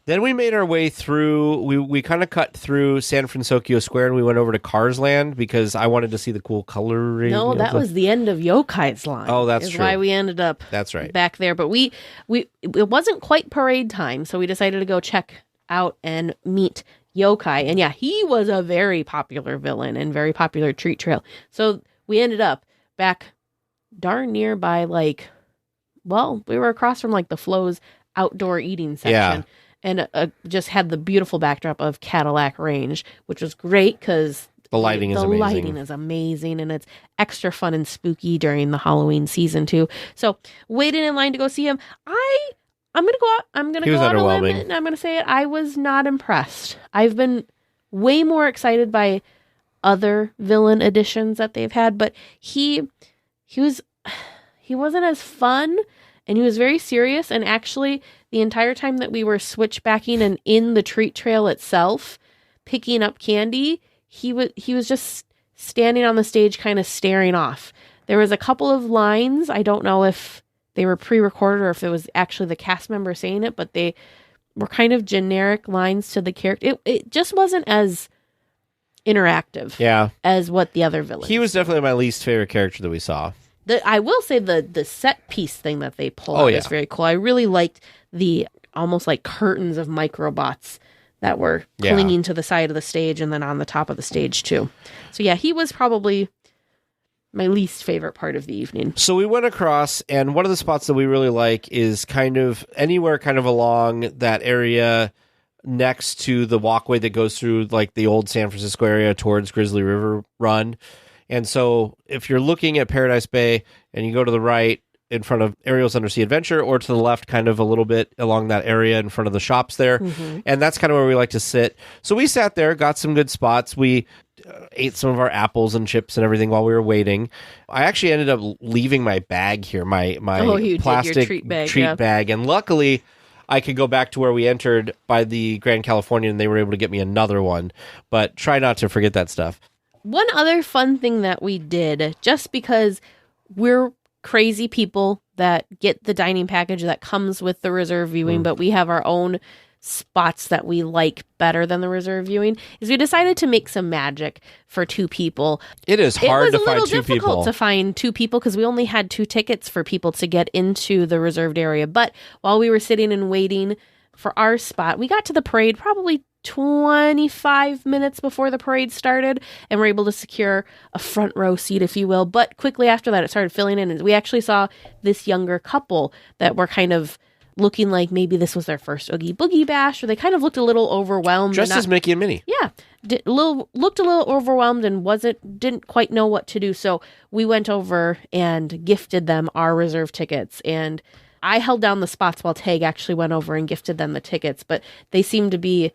Then we made our way through, we kind of cut through San Francisco Square and we went over to Cars Land because I wanted to see the cool coloring. No, that was the end of Yokai's line. Oh, that's is true. why we ended up That's right. back there. But it wasn't quite parade time, so we decided to go check out and meet Yokai. And yeah, he was a very popular villain and very popular treat trail. So we ended up back darn near by we were across from the Flo's outdoor eating section. Yeah. And just had the beautiful backdrop of Cadillac Range, which was great because The lighting is amazing. The lighting is amazing, and it's extra fun and spooky during the Halloween season too. So waiting in line to go see him, I'm gonna go out. I'm gonna He was go on a limb, underwhelming. and I'm gonna say it. I was not impressed. I've been way more excited by other villain additions that they've had, but he wasn't as fun. And he was very serious. And actually, the entire time that we were switchbacking and in the treat trail itself, picking up candy, he was just standing on the stage kind of staring off. There was a couple of lines. I don't know if they were pre-recorded or if it was actually the cast member saying it, but they were kind of generic lines to the character. It just wasn't as interactive as what the other villains. He was definitely my least favorite character that we saw. I will say the set piece thing that they pulled is very cool. I really liked the almost like curtains of microbots that were clinging to the side of the stage and then on the top of the stage too. So yeah, he was probably my least favorite part of the evening. So we went across, and one of the spots that we really like is kind of anywhere kind of along that area next to the walkway that goes through the old San Francisco area towards Grizzly River Run. And so if you're looking at Paradise Bay and you go to the right in front of Ariel's Undersea Adventure, or to the left kind of a little bit along that area in front of the shops there, and that's kind of where we like to sit. So we sat there, got some good spots. We ate some of our apples and chips and everything while we were waiting. I actually ended up leaving my bag here, my plastic treat bag, bag. And luckily, I could go back to where we entered by the Grand Californian, and they were able to get me another one. But try not to forget that stuff. One other fun thing that we did, just because we're crazy people that get the dining package that comes with the reserve viewing, but we have our own spots that we like better than the reserve viewing, is we decided to make some magic for two people. It is hard to find two people. It was a little difficult to find two people because we only had 2 tickets for people to get into the reserved area. But while we were sitting and waiting for our spot, we got to the parade probably 25 minutes before the parade started and were able to secure a front row seat, if you will. But quickly after that, it started filling in, and we actually saw this younger couple that were kind of looking like maybe this was their first Oogie Boogie Bash, or they kind of looked a little overwhelmed. Dressed as Mickey and Minnie. Yeah. Looked a little overwhelmed and didn't quite know what to do. So we went over and gifted them our reserve tickets, and I held down the spots while Tag actually went over and gifted them the tickets, but they seemed to be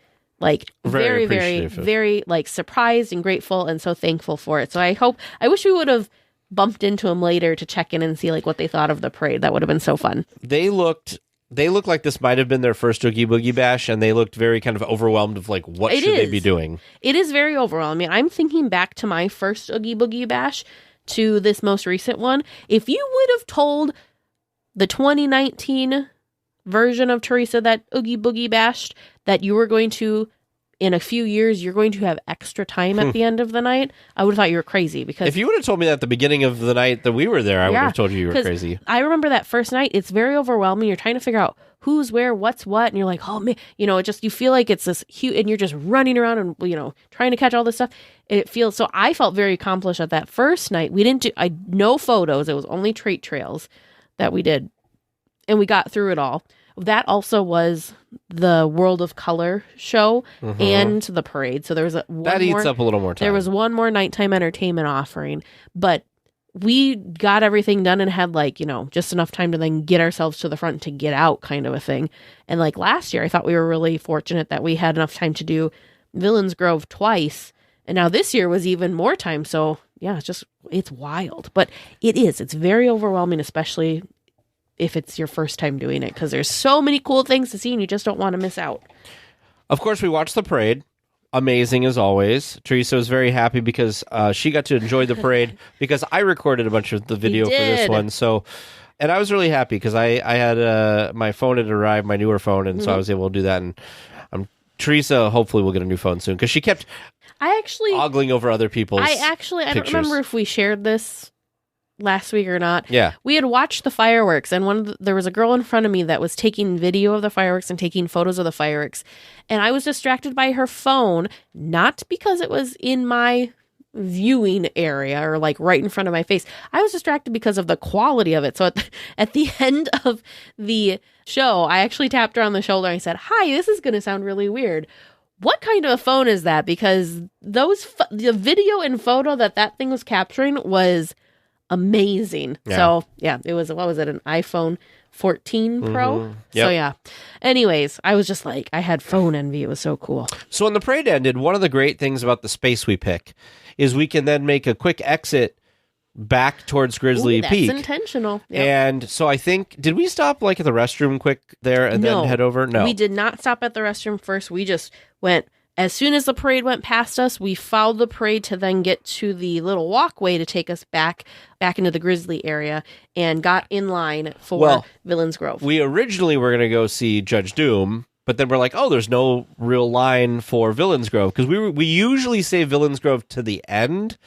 very, very surprised and grateful and so thankful for it. So I wish we would have bumped into them later to check in and see what they thought of the parade. That would have been so fun. They looked like this might have been their first Oogie Boogie Bash, and they looked very kind of overwhelmed of what should they be doing. It is very overwhelming. I'm thinking back to my first Oogie Boogie Bash to this most recent one. If you would have told the 2019 version of Teresa that Oogie Boogie Bashed that you were going to, in a few years, you're going to have extra time at the end of the night, I would have thought you were crazy. Because if you would have told me that at the beginning of the night that we were there, I would have told you were crazy. I remember that first night, it's very overwhelming. You're trying to figure out who's where, what's what, and you're like, oh man, you feel like it's this huge, and you're just running around and, trying to catch all this stuff. So I felt very accomplished at that first night. We didn't do, no photos. It was only trait trails that we did. And we got through it all. That also was the World of Color show and the parade. So there was that eats up a little more time. There was one more nighttime entertainment offering, but we got everything done and had just enough time to then get ourselves to the front to get out, kind of a thing. And last year, I thought we were really fortunate that we had enough time to do Villains Grove twice. And now this year was even more time. So yeah, it's wild. But it's very overwhelming, especially if it's your first time doing it, because there's so many cool things to see and you just don't want to miss out. Of course, we watched the parade. Amazing as always. Teresa was very happy because she got to enjoy the parade because I recorded a bunch of the video for this one. So, and I was really happy because I had my phone had arrived, my newer phone, and so I was able to do that. And Teresa hopefully will get a new phone soon because she kept ogling over other people's I don't remember if we shared this last week or not. Yeah. We had watched the fireworks, and there was a girl in front of me that was taking video of the fireworks and taking photos of the fireworks. And I was distracted by her phone, not because it was in my viewing area or like right in front of my face. I was distracted because of the quality of it. So at the end of the show, I actually tapped her on the shoulder and I said, "Hi, this is going to sound really weird. What kind of a phone is that?" Because the video and photo that thing was capturing was amazing. Yeah. So yeah, it was, what was it, an iPhone 14 Pro? Yep. So yeah. Anyways, I was just like, I had phone envy. It was so cool. So when the parade ended, one of the great things about the space we pick is we can then make a quick exit back towards Grizzly Peak. That's intentional. Yep. And so I think, did we stop like at the restroom quick there and then head over? No. We did not stop at the restroom first. We just went, as soon as the parade went past us, we followed the parade to then get to the little walkway to take us back into the Grizzly area and got in line for Villains Grove. We originally were going to go see Judge Doom, but then we're like, oh, there's no real line for Villains Grove because we usually save Villains Grove to the end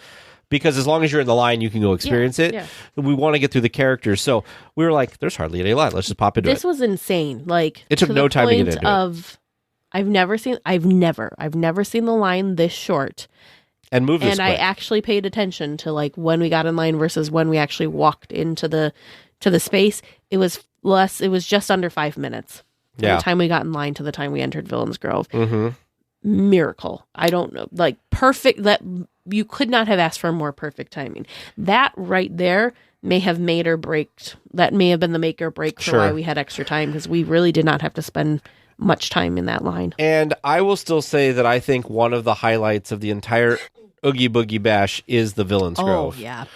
because as long as you're in the line, you can go experience it. Yeah. We want to get through the characters. So we were like, there's hardly any line. Let's just pop into it. This was insane. Like, it took no time to get into it. I've never seen the line this short. And move this quick. I actually paid attention to like when we got in line versus when we actually walked into the space. It was just under 5 minutes. From the time we got in line to the time we entered Villains Grove. Mm-hmm. Miracle. I don't know. Like perfect. That you could not have asked for more perfect timing. That right there may have made or break. That may have been the make or break for why we had extra time, because we really did not have to spend much time in that line. And I will still say that I think one of the highlights of the entire Oogie Boogie Bash is the Villains Grove. Oh, yeah.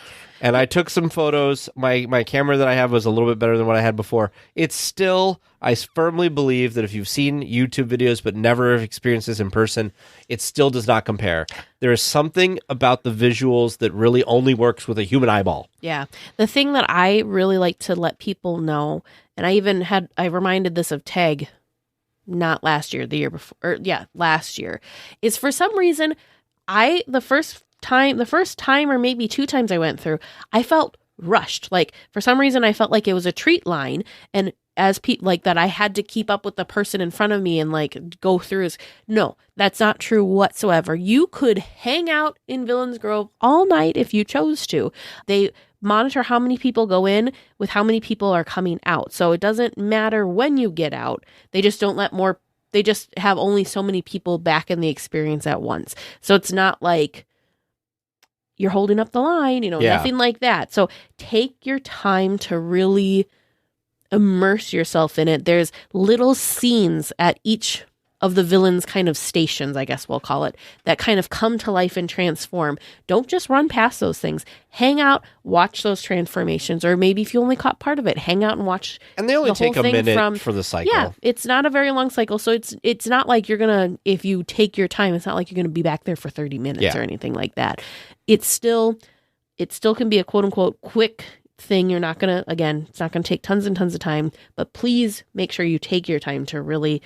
And I took some photos. My camera that I have was a little bit better than what I had before. It's still, I firmly believe that if you've seen YouTube videos but never experienced this in person, it still does not compare. There is something about the visuals that really only works with a human eyeball. Yeah. The thing that I really like to let people know, and I reminded this of Teg, not last year, the year before, last year, is for some reason, the first time or maybe 2 times I went through, I felt rushed. Like for some reason I felt like it was a treat line, and as like that I had to keep up with the person in front of me and like go through. No, that's not true whatsoever. You could hang out in Villains Grove all night if you chose to. They monitor how many people go in with how many people are coming out. So it doesn't matter when you get out. They just don't let more, they just have only so many people back in the experience at once. So it's not like you're holding up the line, nothing like that. So take your time to really immerse yourself in it. There's little scenes at each of the villains' kind of stations, I guess we'll call it, that kind of come to life and transform. Don't just run past those things. Hang out, watch those transformations, or maybe if you only caught part of it, hang out and watch. And they only take a minute for the cycle. Yeah, it's not a very long cycle, so it's not like you're gonna, if you take your time, it's not like you're gonna be back there for 30 minutes or anything like that. It still can be a quote unquote quick thing. You're not gonna, again, it's not gonna take tons and tons of time, but please make sure you take your time to really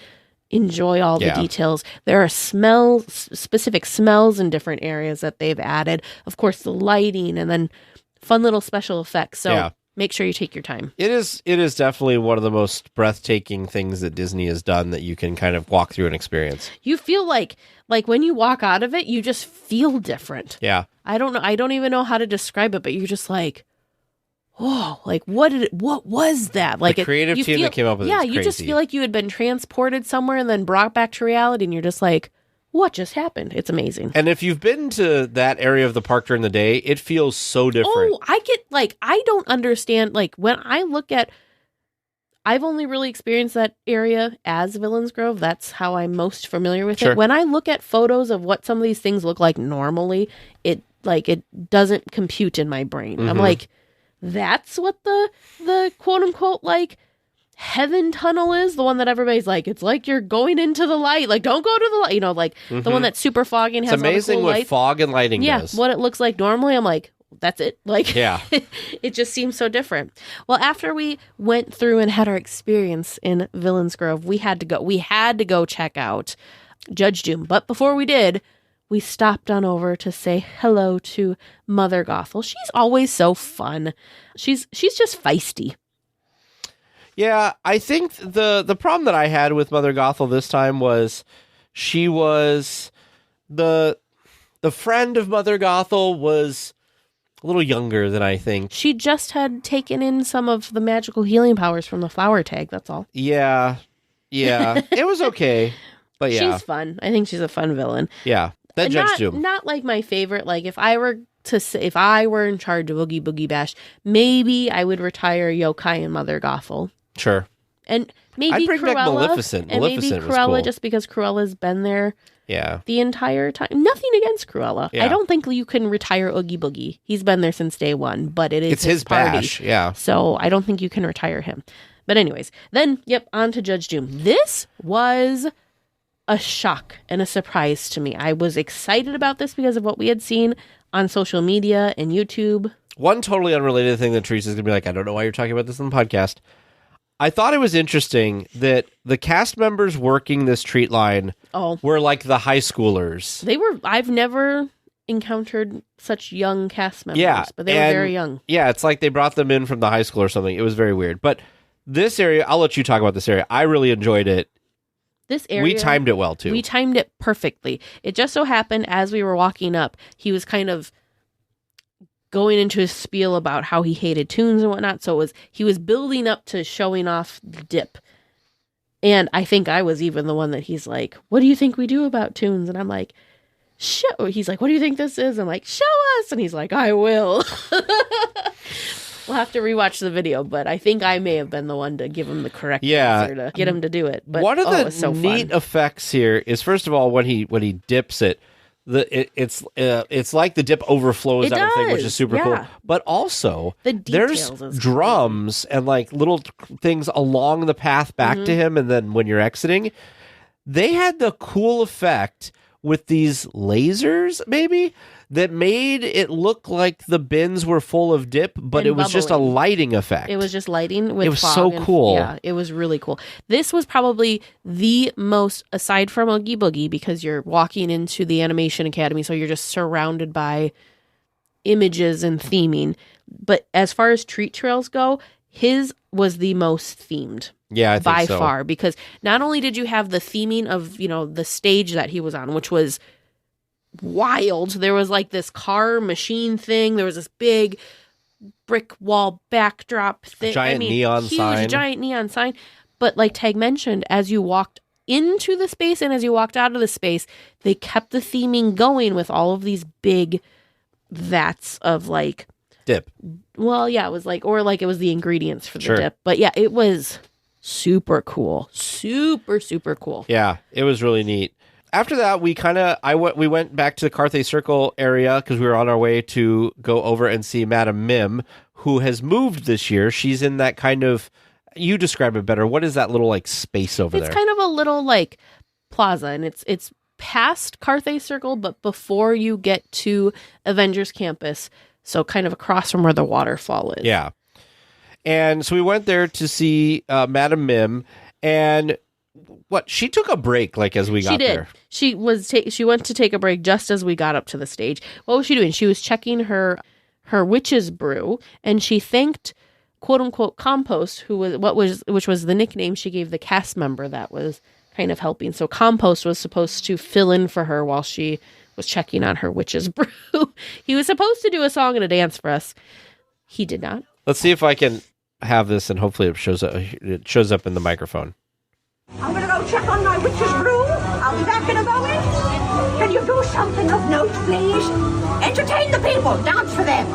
enjoy all the details. There are specific smells in different areas that they've added. Of course, the lighting and then fun little special effects. So make sure you take your time. It is definitely one of the most breathtaking things that Disney has done that you can kind of walk through and experience. You feel like when you walk out of it, you just feel different. Yeah. I don't know. I don't even know how to describe it, but you're just like, whoa, like what was that? Like the creative team that came up with it. Yeah, you just feel like you had been transported somewhere and then brought back to reality, and you're just like, what just happened? It's amazing. And if you've been to that area of the park during the day, it feels so different. Oh, I don't understand. Like when I look at, I've only really experienced that area as Villains Grove. That's how I'm most familiar with Sure. it. When I look at photos of what some of these things look like normally, it doesn't compute in my brain. I'm like, that's what the quote unquote like heaven tunnel is, the one that everybody's like, it's like you're going into the light, like don't go to the light, you know, like the one that's super foggy and It's has amazing all the cool what lights. fog and lighting does. What it looks like normally, I'm like, that's it. Like, Yeah. it just seems so different. Well, after we went through and had our experience in Villains Grove, we had to go check out Judge Doom. But before we did, we stopped on over to say hello to Mother Gothel. She's always so fun. She's just feisty. Yeah, I think the problem that I had with Mother Gothel this time was she was the friend of Mother Gothel was a little younger than I think. She just had taken in some of the magical healing powers from the flower tag, that's all. Yeah. It was okay. But yeah. She's fun. I think she's a fun villain. Yeah. That Judge Doom. Not like my favorite. Like if I were in charge of Oogie Boogie Bash, maybe I would retire Yokai and Mother Gothel. Sure. And maybe I'd bring Cruella. back Maleficent. And Maleficent maybe was Cruella, cool. just because Cruella's been there Yeah. the entire time. Nothing against Cruella. Yeah. I don't think you can retire Oogie Boogie. He's been there since day one, but it's his party. bash. Yeah. So I don't think you can retire him. But anyways, then, on to Judge Doom. This was a shock and a surprise to me. I was excited about this because of what we had seen on social media and YouTube. One totally unrelated thing that Teresa's going to be like, I don't know why you're talking about this on the podcast. I thought it was interesting that the cast members working this treat line were like the high schoolers. I've never encountered such young cast members, but they were very young. Yeah, it's like they brought them in from the high school or something. It was very weird. But this area, I'll let you talk about this area. I really enjoyed it. This area, we timed it well, too. We timed it perfectly. It just so happened as we were walking up, he was kind of going into his spiel about how he hated tunes and whatnot. So he was building up to showing off the dip. And I think I was even the one that he's like, what do you think we do about tunes? And I'm like, he's like, what do you think this is? I'm like, show us. And he's like, I will. We'll have to rewatch the video, but I think I may have been the one to give him the correct answer to get him to do it. But one of the it was so neat fun. effects here is, first of all, when he dips it, it's like the dip overflows out of the thing, which is super cool. But also, there's drums and like little things along the path back to him, and then when you're exiting, they had the cool effect with these lasers, maybe, that made it look like the bins were full of dip, but it was just a lighting effect. It was just lighting with It was fog so cool. Yeah, it was really cool. This was probably the most, aside from Oogie Boogie, because you're walking into the Animation Academy, so you're just surrounded by images and theming. But as far as treat trails go, his was the most themed. Yeah, I think by so. far, because not only did you have the theming of, the stage that he was on, which was wild. There was like this car machine thing. There was this big brick wall backdrop thing. Neon sign. Giant neon sign. But like Tag mentioned, as you walked into the space and as you walked out of the space, they kept the theming going with all of these big vats of like dip. Well, yeah, it was like, or like it was the ingredients for the dip. But yeah, it was super cool. Super, super cool. Yeah, it was really neat. After that, we went back to the Carthay Circle area because we were on our way to go over and see Madame Mim, who has moved this year. She's in that kind of, you describe it better. What is that little like space over there? It's kind of a little like plaza, and it's past Carthay Circle, but before you get to Avengers Campus, so kind of across from where the waterfall is. Yeah. And so we went there to see Madame Mim, and she took a break like as we got there. She went to take a break just as we got up to the stage. What was she doing? She was checking her witch's brew, and she thanked quote unquote Compost, which was the nickname she gave the cast member that was kind of helping. So Compost was supposed to fill in for her while she was checking on her witch's brew. He was supposed to do a song and a dance for us. He did not. Let's see if I can have this, and hopefully it shows up in the microphone. I'm going to go check on my witch's brew. I'll be back in a moment. Can you do something of note, please? Entertain the people. Dance for them.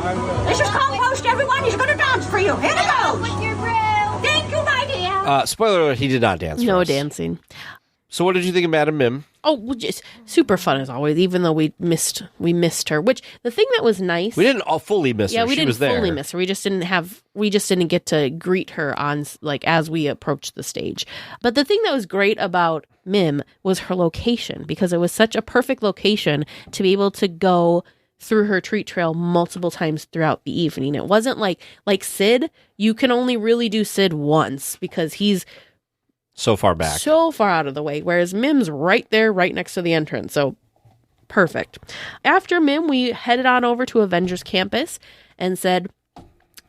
This is Compost, everyone. He's going to dance for you. Here it goes. With your brew. Thank you, my dear. Spoiler alert, he did not dance for No us. dancing. So what did you think of Madam Mim? Oh, well, just super fun as always, even though we missed her, which the thing that was nice. We didn't all fully miss her. Yeah, we She didn't was there. fully miss her. We just didn't get to greet her on like as we approached the stage. But the thing that was great about Mim was her location, because it was such a perfect location to be able to go through her treat trail multiple times throughout the evening. It wasn't like Sid, you can only really do Sid once because he's So far back. so far out of the way, whereas Mim's right there, right next to the entrance. So perfect. After Mim, we headed on over to Avengers Campus and said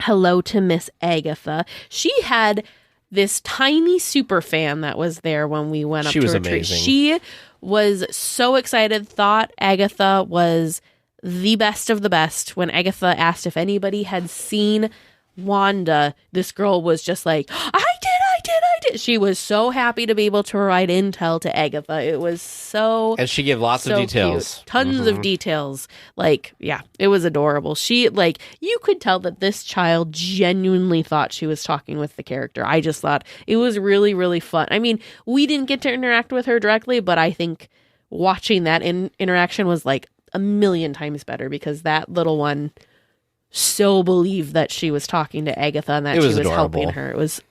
hello to Miss Agatha. She had this tiny super fan that was there when we went up She to was her treat. amazing. She was so excited, thought Agatha was the best of the best. When Agatha asked if anybody had seen Wanda, this girl was just like, I did. She was so happy to be able to provide intel to Agatha. It was so And she gave lots of details. cute. Tons of details. Like, yeah, it was adorable. She, like, you could tell that this child genuinely thought she was talking with the character. I just thought it was really, really fun. I mean, we didn't get to interact with her directly, but I think watching that interaction was like a million times better, because that little one so believed that she was talking to Agatha and that It she was was adorable. helping her. It was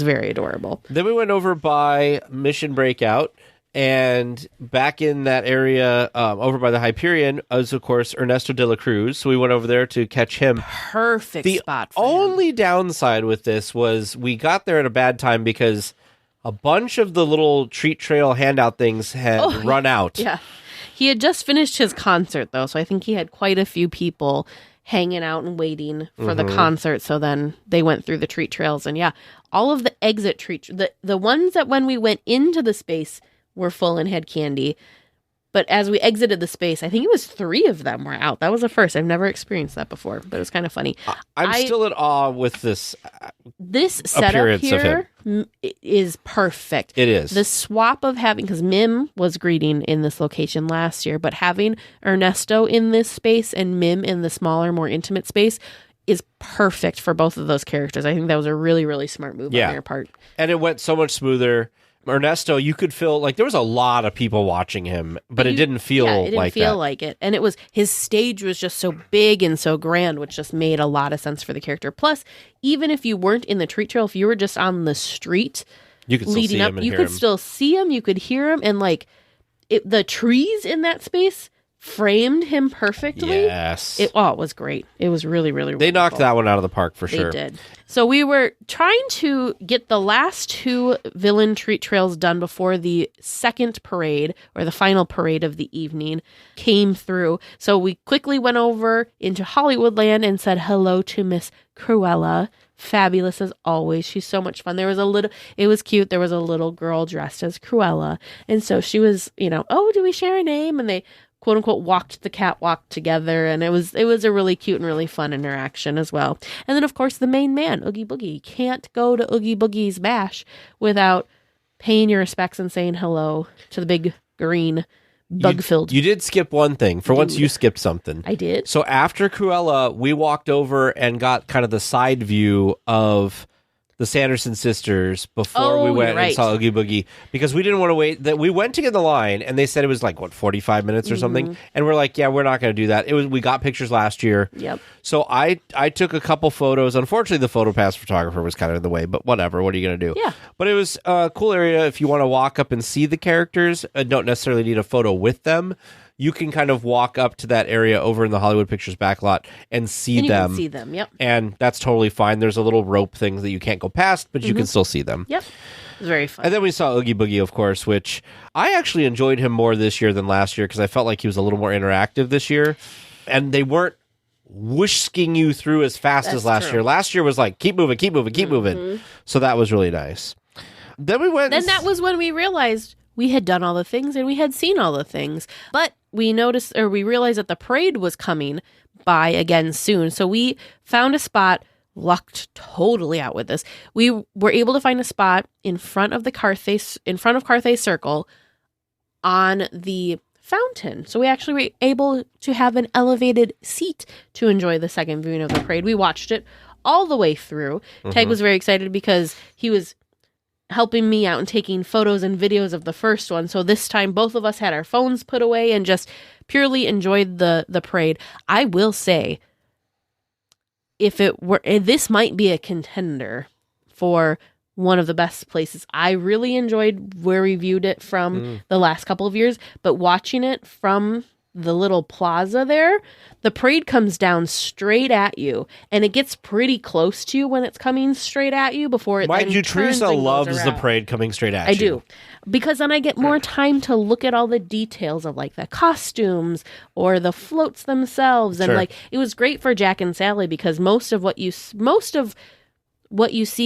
very adorable. Then we went over by Mission Breakout, and back in that area over by the Hyperion was, of course, Ernesto de la Cruz. So we went over there to catch him. Perfect The spot for him. only downside with this was we got there at a bad time because a bunch of the little treat trail handout things had run out. Yeah. He had just finished his concert, though, so I think he had quite a few people hanging out and waiting for the concert. So then they went through the treat trails, and yeah, all of the exit treat, the ones that when we went into the space were full and had candy, but as we exited the space, I think it was 3 of them were out. That was a first. I've never experienced that before, but it was kind of funny. I'm still in awe with this. This setup appearance of here is perfect. It is. The swap of having, because Mim was greeting in this location last year, but having Ernesto in this space and Mim in the smaller, more intimate space is perfect for both of those characters. I think that was a really, really smart move on their part. And it went so much smoother. Ernesto, you could feel like there was a lot of people watching him, but it didn't feel like that. And it was, his stage was just so big and so grand, which just made a lot of sense for the character. Plus, even if you weren't in the treat trail, if you were just on the street You could still leading see up, him and you hear could him. still see him, you could hear him, and like the trees in that space framed him perfectly. Yes. It was great. It was really, really They knocked that one out of the park for They sure. did. So we were trying to get the last 2 villain treat trails done before the second parade, or the final parade of the evening, came through. So we quickly went over into Hollywoodland and said hello to Miss Cruella. Fabulous as always. She's so much fun. It was cute. There was a little girl dressed as Cruella. And so she was, oh, do we share a name? And they quote unquote walked the catwalk together, and it was a really cute and really fun interaction as well. And then of course the main man, Oogie Boogie. You can't go to Oogie Boogie's Bash without paying your respects and saying hello to the big green bug-filled. You did skip one thing. For once, you skipped something. I did. So after Cruella, we walked over and got kind of the side view of the Sanderson sisters before we went and saw Oogie Boogie, because we didn't want to wait. That we went to get in the line, and they said it was like 45 minutes or something, and we're like, yeah, we're not going to do that. We got pictures last year. Yep. So I took a couple photos. Unfortunately, the PhotoPass photographer was kind of in the way, but whatever. What are you going to do? Yeah. But it was a cool area if you want to walk up and see the characters. Don't necessarily need a photo with them. You can kind of walk up to that area over in the Hollywood Pictures backlot and see And you them. can see them, yep. And that's totally fine. There's a little rope thing that you can't go past, but you can still see them. Yep. It was very fun. And then we saw Oogie Boogie, of course, which I actually enjoyed him more this year than last year, because I felt like he was a little more interactive this year. And they weren't whisking you through as fast as last year. Last year was like, keep moving, keep moving, keep moving. So that was really nice. Then we went... Then that was when we realized we had done all the things and we had seen all the things. But we realized that the parade was coming by again soon. So we found a spot, lucked totally out with this. We were able to find a spot in front of Carthay Circle on the fountain. So we actually were able to have an elevated seat to enjoy the second viewing of the parade. We watched it all the way through. Tag was very excited because he was helping me out and taking photos and videos of the first one. So this time both of us had our phones put away and just purely enjoyed the parade. I will say, this might be a contender for one of the best places. I really enjoyed where we viewed it from the last couple of years, but watching it from the little plaza there, the parade comes down straight at you, and it gets pretty close to you when it's coming straight at you before it Mind you, turns Teresa and goes loves the around. parade coming straight at you. I do. Because then I get more time to look at all the details of like the costumes or the floats themselves. And Sure. like, it was great for Jack and Sally because most of what you see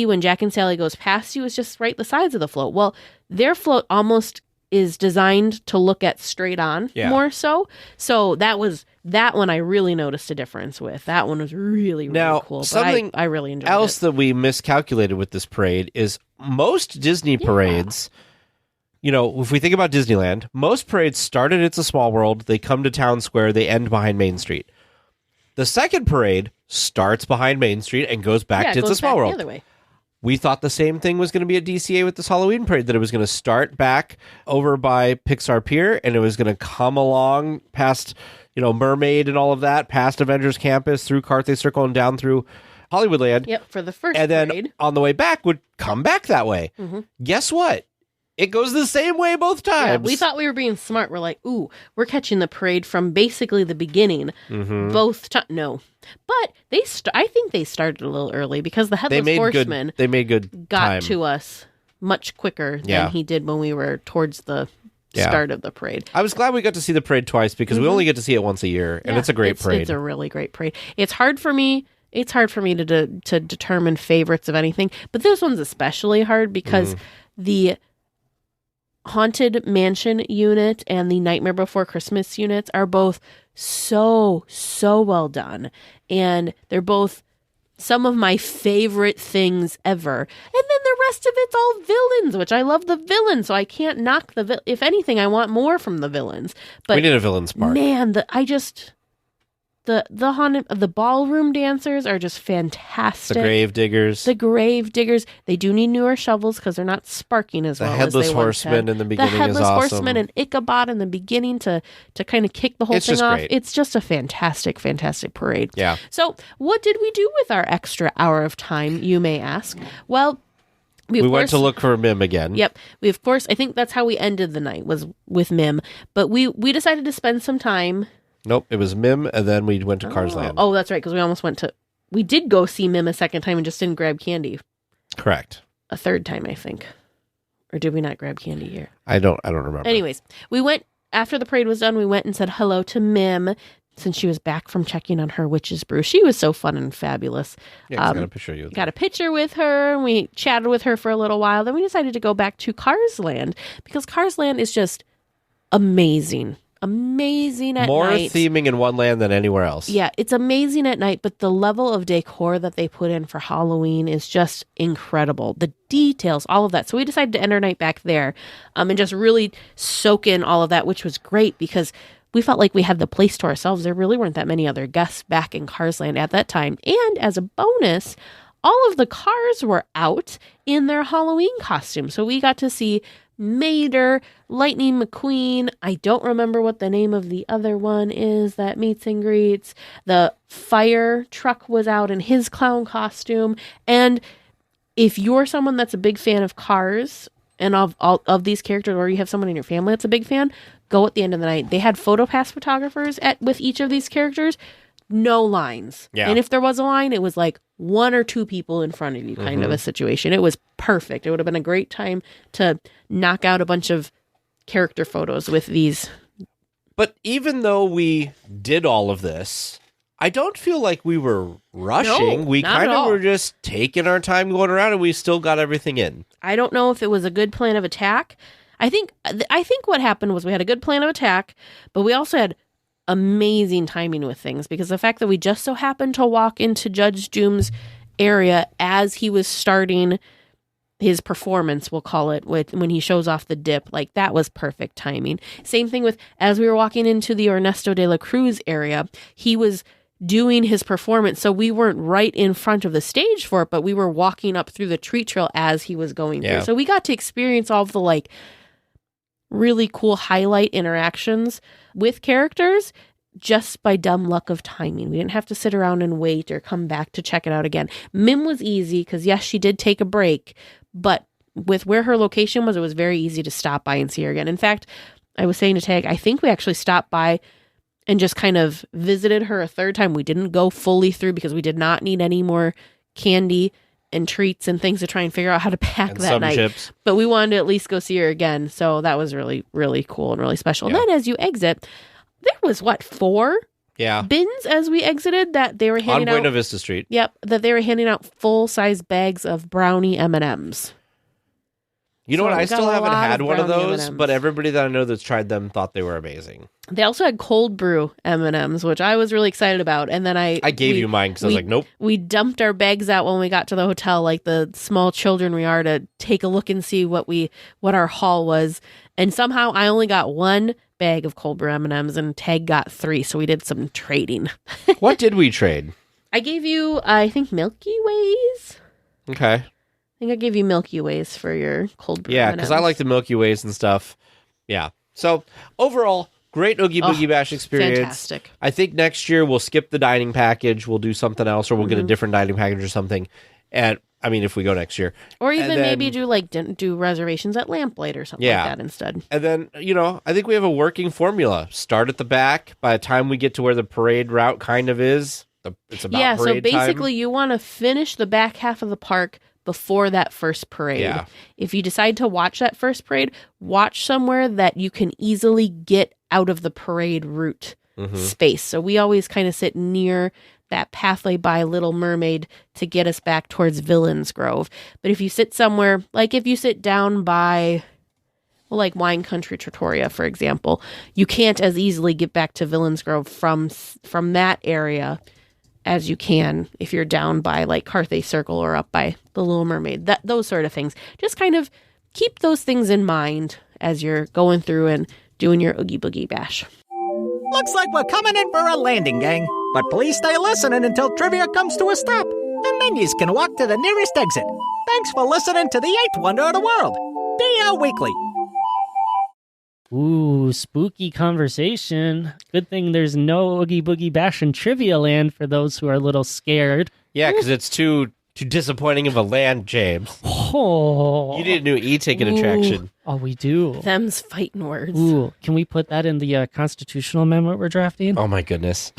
when Jack and Sally goes past you is just right the sides of the float. Well, their float almost is designed to look at straight on more so. So that one I really noticed a difference with. That one was really, really cool. But Something I really enjoyed else it. that we miscalculated with this parade is most Disney parades, if we think about Disneyland, most parades start at It's a Small World, they come to Town Square, they end behind Main Street. The second parade starts behind Main Street and goes back to It's a Small World. The other way. We thought the same thing was going to be at DCA with this Halloween parade, that it was going to start back over by Pixar Pier, and it was going to come along past, Mermaid and all of that, past Avengers Campus, through Carthay Circle, and down through Hollywoodland. Yep, for the first and then parade. on the way back would come back that way. Mm-hmm. Guess what? It goes the same way both times. Yeah, we thought we were being smart. We're like, ooh, we're catching the parade from basically the beginning. Both times. No. But I think they started a little early because the Headless Horseman they made good got time. to us much quicker than he did when we were towards the start of the parade. I was glad we got to see the parade twice because we only get to see it once a year, and it's a great parade. It's a really great parade. It's hard for me to determine favorites of anything, but this one's especially hard because the Haunted Mansion unit and the Nightmare Before Christmas units are both so well done, and they're both some of my favorite things ever. And then the rest of it's all villains, which I love the villains, so I can't knock the if anything, I want more from the villains. But we need a villains park. Man, the haunted, the ballroom dancers are just fantastic. The grave diggers. They do need newer shovels because they're not sparking as well as they Headless once Horseman had. in the beginning is awesome. The Headless Horseman and Ichabod in the beginning to kind of kick the whole thing off. Great. It's just a fantastic parade. Yeah. So what did we do with our extra hour of time, you may ask? Well, we went to look for Mim again. Yep. We, of course, I think that's how we ended the night, was with Mim. But we decided to spend some time... Nope, it was Mim, and then we went to Cars Land. Oh, that's right, because we did go see Mim a second time and just didn't grab candy. Correct. A third time, I think. Or did we not grab candy here? I don't remember. Anyways, we went, after the parade was done, we went and said hello to Mim, since she was back from checking on her witch's brew. She was so fun and fabulous. Yeah, I got a picture of you. Got a picture with her, and we chatted with her for a little while. Then we decided to go back to Cars Land, because Cars Land is just amazing. Amazing at More night. theming in one land than anywhere else. Yeah, it's amazing at night, but the level of decor that they put in for Halloween is just incredible. The details, all of that. So we decided to end our night back there and just really soak in all of that, which was great because we felt like we had the place to ourselves. There really weren't that many other guests back in Cars Land at that time. And as a bonus, all of the cars were out in their Halloween costumes. So we got to see Mater, Lightning McQueen. I don't remember what the name of the other one is that meets and greets. The fire truck was out in his clown costume. And if you're someone that's a big fan of Cars and of these characters, or you have someone in your family that's a big fan, go at the end of the night. They had PhotoPass photographers with each of these characters. No lines. Yeah. And if there was a line, it was like one or two people in front of you kind of a situation. It was perfect. It would have been a great time to knock out a bunch of character photos with these. But even though we did all of this, I don't feel like we were rushing. No, we not kind at of all. were just taking our time going around, and we still got everything in. I don't know if it was a good plan of attack. I think what happened was we had a good plan of attack, but we also had amazing timing with things, because the fact that we just so happened to walk into Judge Doom's area as he was starting his performance, we'll call it, when he shows off the dip, like that was perfect timing. Same thing with as we were walking into the Ernesto de la Cruz area, he was doing his performance. So we weren't right in front of the stage for it, but we were walking up through the treat trail as he was going through. So we got to experience all of the like really cool highlight interactions with characters just by dumb luck of timing. We didn't have to sit around and wait or come back to check it out again. Mim was easy because yes, she did take a break, but with where her location was, it was very easy to stop by and see her again. In fact, I was saying to Tag, I think we actually stopped by and just kind of visited her a third time. We didn't go fully through because we did not need any more candy and treats and things to try and figure out how to pack And that some night. chips. But we wanted to at least go see her again. So that was really, really cool and really special. Yeah. And then as you exit, there was 4 Yeah. bins as we exited that they were On handing Buena out. Vista Street. Yep, that they were handing out full-size bags of brownie M&Ms. You know So what? we I got still a haven't lot had of one of brownie those, M&Ms. but everybody that I know that's tried them thought they were amazing. They also had cold brew M&Ms, which I was really excited about. And then I gave you mine because I was like, nope. We dumped our bags out when we got to the hotel, like the small children we are, to take a look and see what our haul was. And somehow I only got 1 bag of cold brew M&Ms and Tag got 3. So we did some trading. What did we trade? I gave you, I think, Milky Ways. Okay. I think I gave you Milky Ways for your cold brew Yeah, M&Ms. because I like the Milky Ways and stuff. Yeah. So overall, great Oogie Boogie Bash experience. Fantastic. I think next year we'll skip the dining package. We'll do something else, or we'll get a different dining package or something. And I mean, if we go next year, Or even And then- maybe do reservations at Lamplight or something Yeah. like that instead. and then I think we have a working formula. Start at the back. By the time we get to where the parade route kind of is, it's about Yeah, so parade basically time. you want to finish the back half of the park before that first parade. Yeah. If you decide to watch that first parade, watch somewhere that you can easily get out of the parade route space. So we always kind of sit near that pathway by Little Mermaid to get us back towards Villains Grove. But if you sit somewhere, like if you sit down by, well, like Wine Country Trattoria, for example, you can't as easily get back to Villains Grove from that area as you can if you're down by like Carthay Circle or up by the Little Mermaid. Those sort of things. Just kind of keep those things in mind as you're going through and doing your Oogie Boogie Bash. Looks like we're coming in for a landing, gang. But please stay listening until trivia comes to a stop. And then you can walk to the nearest exit. Thanks for listening to the 8th wonder of the world, DLWeekly. Ooh, spooky conversation. Good thing there's no Oogie Boogie Bash in Trivia Land for those who are a little scared. Yeah, because it's too disappointing of a land, James. Oh, You need a new e-ticket attraction. Oh, we do. Them's fighting words. Ooh, can we put that in the constitutional amendment we're drafting? Oh my goodness.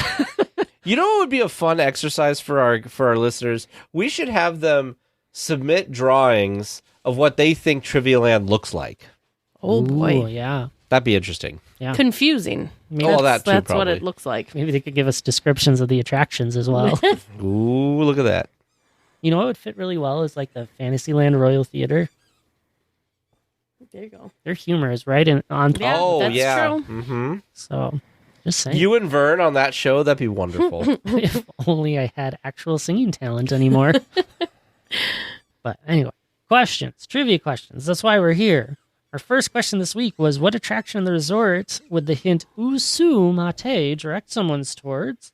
You know what would be a fun exercise for our listeners? We should have them submit drawings of what they think Trivia Land looks like. Oh boy. Ooh, yeah. That'd be interesting. Yeah. Confusing. Oh, that too, That's what probably. it looks like. Maybe they could give us descriptions of the attractions as well. Ooh, look at that. You know what would fit really well is like the Fantasyland Royal Theater. There you go. Their humor is right on top. Yeah, Oh, that's yeah. true. Mm-hmm. So, just saying. You and Vern on that show, that'd be wonderful. If only I had actual singing talent anymore. But anyway, questions, trivia questions. That's why we're here. Our first question this week was, what attraction in the resort would the hint Usu Mate direct someone towards?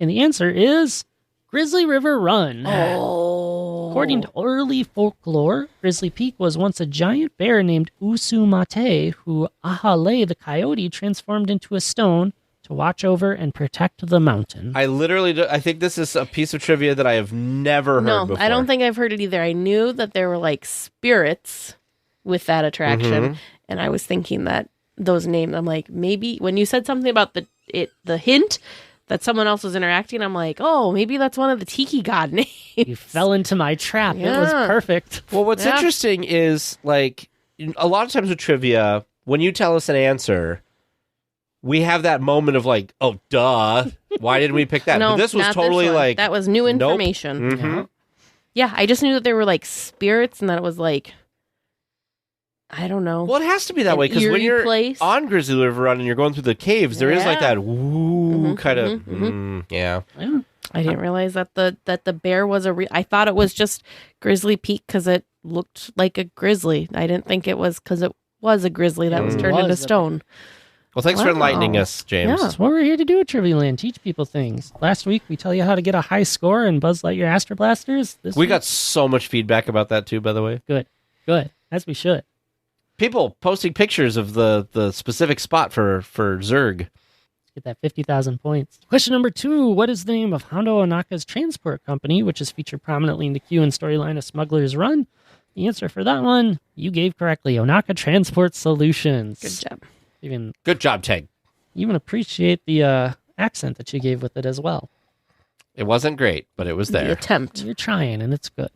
And the answer is Grizzly River Run. Oh. According to early folklore, Grizzly Peak was once a giant bear named Usu Mate, who Ahale the coyote transformed into a stone to watch over and protect the mountain. I think this is a piece of trivia that I have never heard No, before. I don't think I've heard it either. I knew that there were like spirits with that attraction, and I was thinking that those names. I'm like, maybe when you said something about the hint that someone else was interacting, I'm like, oh, maybe that's one of the tiki god names. You fell into my trap. It was Yeah. perfect. Well, what's Yeah. interesting is, like, a lot of times with trivia, when you tell us an answer, we have that moment of like, oh, duh. Why didn't we pick that? No, But this was not totally one. like, that was new nope. information. Mhm. Yeah, I just knew that there were like spirits, and that it was like, I don't know. Well, it has to be that An way because when eerie you're place. on Grizzly River Run and you're going through the caves, there is like Yeah. that woo kind of, mhm. yeah. Yeah. I didn't realize that the bear was I thought it was just Grizzly Peak because it looked like a grizzly. I didn't think it was because it was a grizzly that was It turned was into a stone. Well, thanks for enlightening us, James. Yeah. That's what we're here to do at Trivia Land, teach people things. Last week, we tell you how to get a high score in Buzz Lightyear Astro Blasters. This We week, got so much feedback about that, too, by the way. good, as we should. People posting pictures of the specific spot for Zurg. Get that 50,000 points. Question number 2. What is the name of Hondo Onaka's transport company, which is featured prominently in the queue and storyline of Smuggler's Run? The answer for that one, you gave correctly. Onaka Transport Solutions. Good job. Good job, Teg. Even appreciate the accent that you gave with it as well. It wasn't great, but it was The there. attempt. You're trying, and it's good.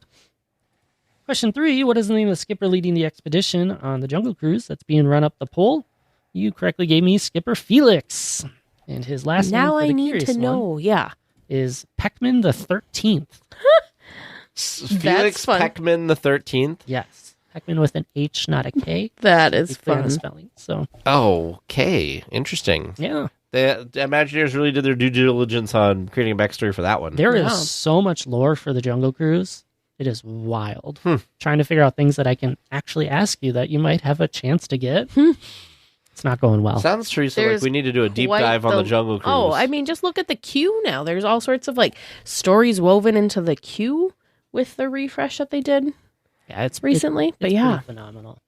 Question 3. What is the name of the skipper leading the expedition on the Jungle Cruise that's being run up the pole? You correctly gave me Skipper Felix. And his last name Now for the I need curious to know. one Yeah. is Peckman the 13th. Felix fun. Peckman the 13th? Yes. Peckman with an H, not a K. That is Be clear on the fun. spelling. So, Okay, interesting. yeah. The Imagineers really did their due diligence on creating a backstory for that one. There is Wow. so much lore for the Jungle Cruise. It is wild. Trying to figure out things that I can actually ask you that you might have a chance to get. It's not going well. Sounds, Teresa, like There's we need to do a deep quite dive on the Jungle Cruise. Oh, I mean, just look at the queue now. There's all sorts of like stories woven into the queue with the refresh that they did Yeah, it's recently. It's but pretty yeah, phenomenal.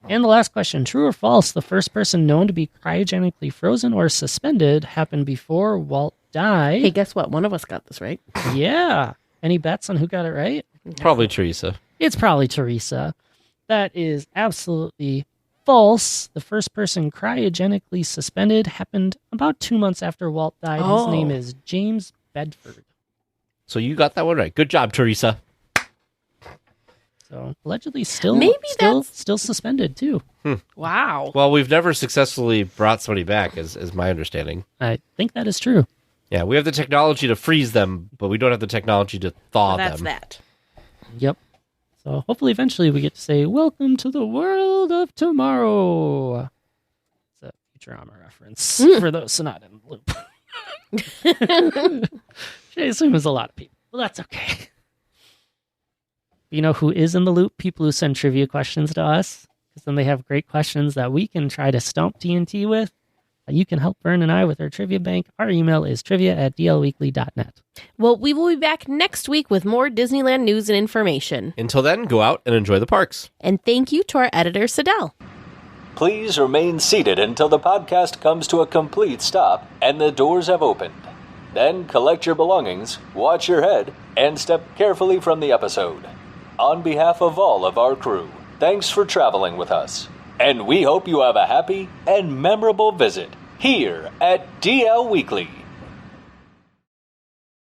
And the last question, true or false, the first person known to be cryogenically frozen or suspended happened before Walt died? hey, guess what? One of us got this right. Yeah. Any bets on who got it right? Probably Teresa. It's probably Teresa. That is absolutely false. The first person cryogenically suspended happened about 2 months after Walt died. Oh. His name is James Bedford. So you got that one right. Good job, Teresa. So allegedly still Maybe still suspended too. Wow. Well, we've never successfully brought somebody back, is my understanding. I think that is true. Yeah, we have the technology to freeze them, but we don't have the technology to thaw That's them. that. Yep. So hopefully eventually we get to say, welcome to the world of tomorrow. It's a Futurama reference for those not in the loop. Which I assume is a lot of people. Well, that's okay. You know who is in the loop? People who send trivia questions to us. Because then they have great questions that we can try to stump TNT with. You can help Vern and I with our trivia bank. Our email is trivia@dlweekly.net. Well, we will be back next week with more Disneyland news and information. Until then, go out and enjoy the parks. And thank you to our editor, Sidel. Please remain seated until the podcast comes to a complete stop and the doors have opened. Then collect your belongings, watch your head, and step carefully from the episode. On behalf of all of our crew, thanks for traveling with us. And we hope you have a happy and memorable visit here at DL Weekly.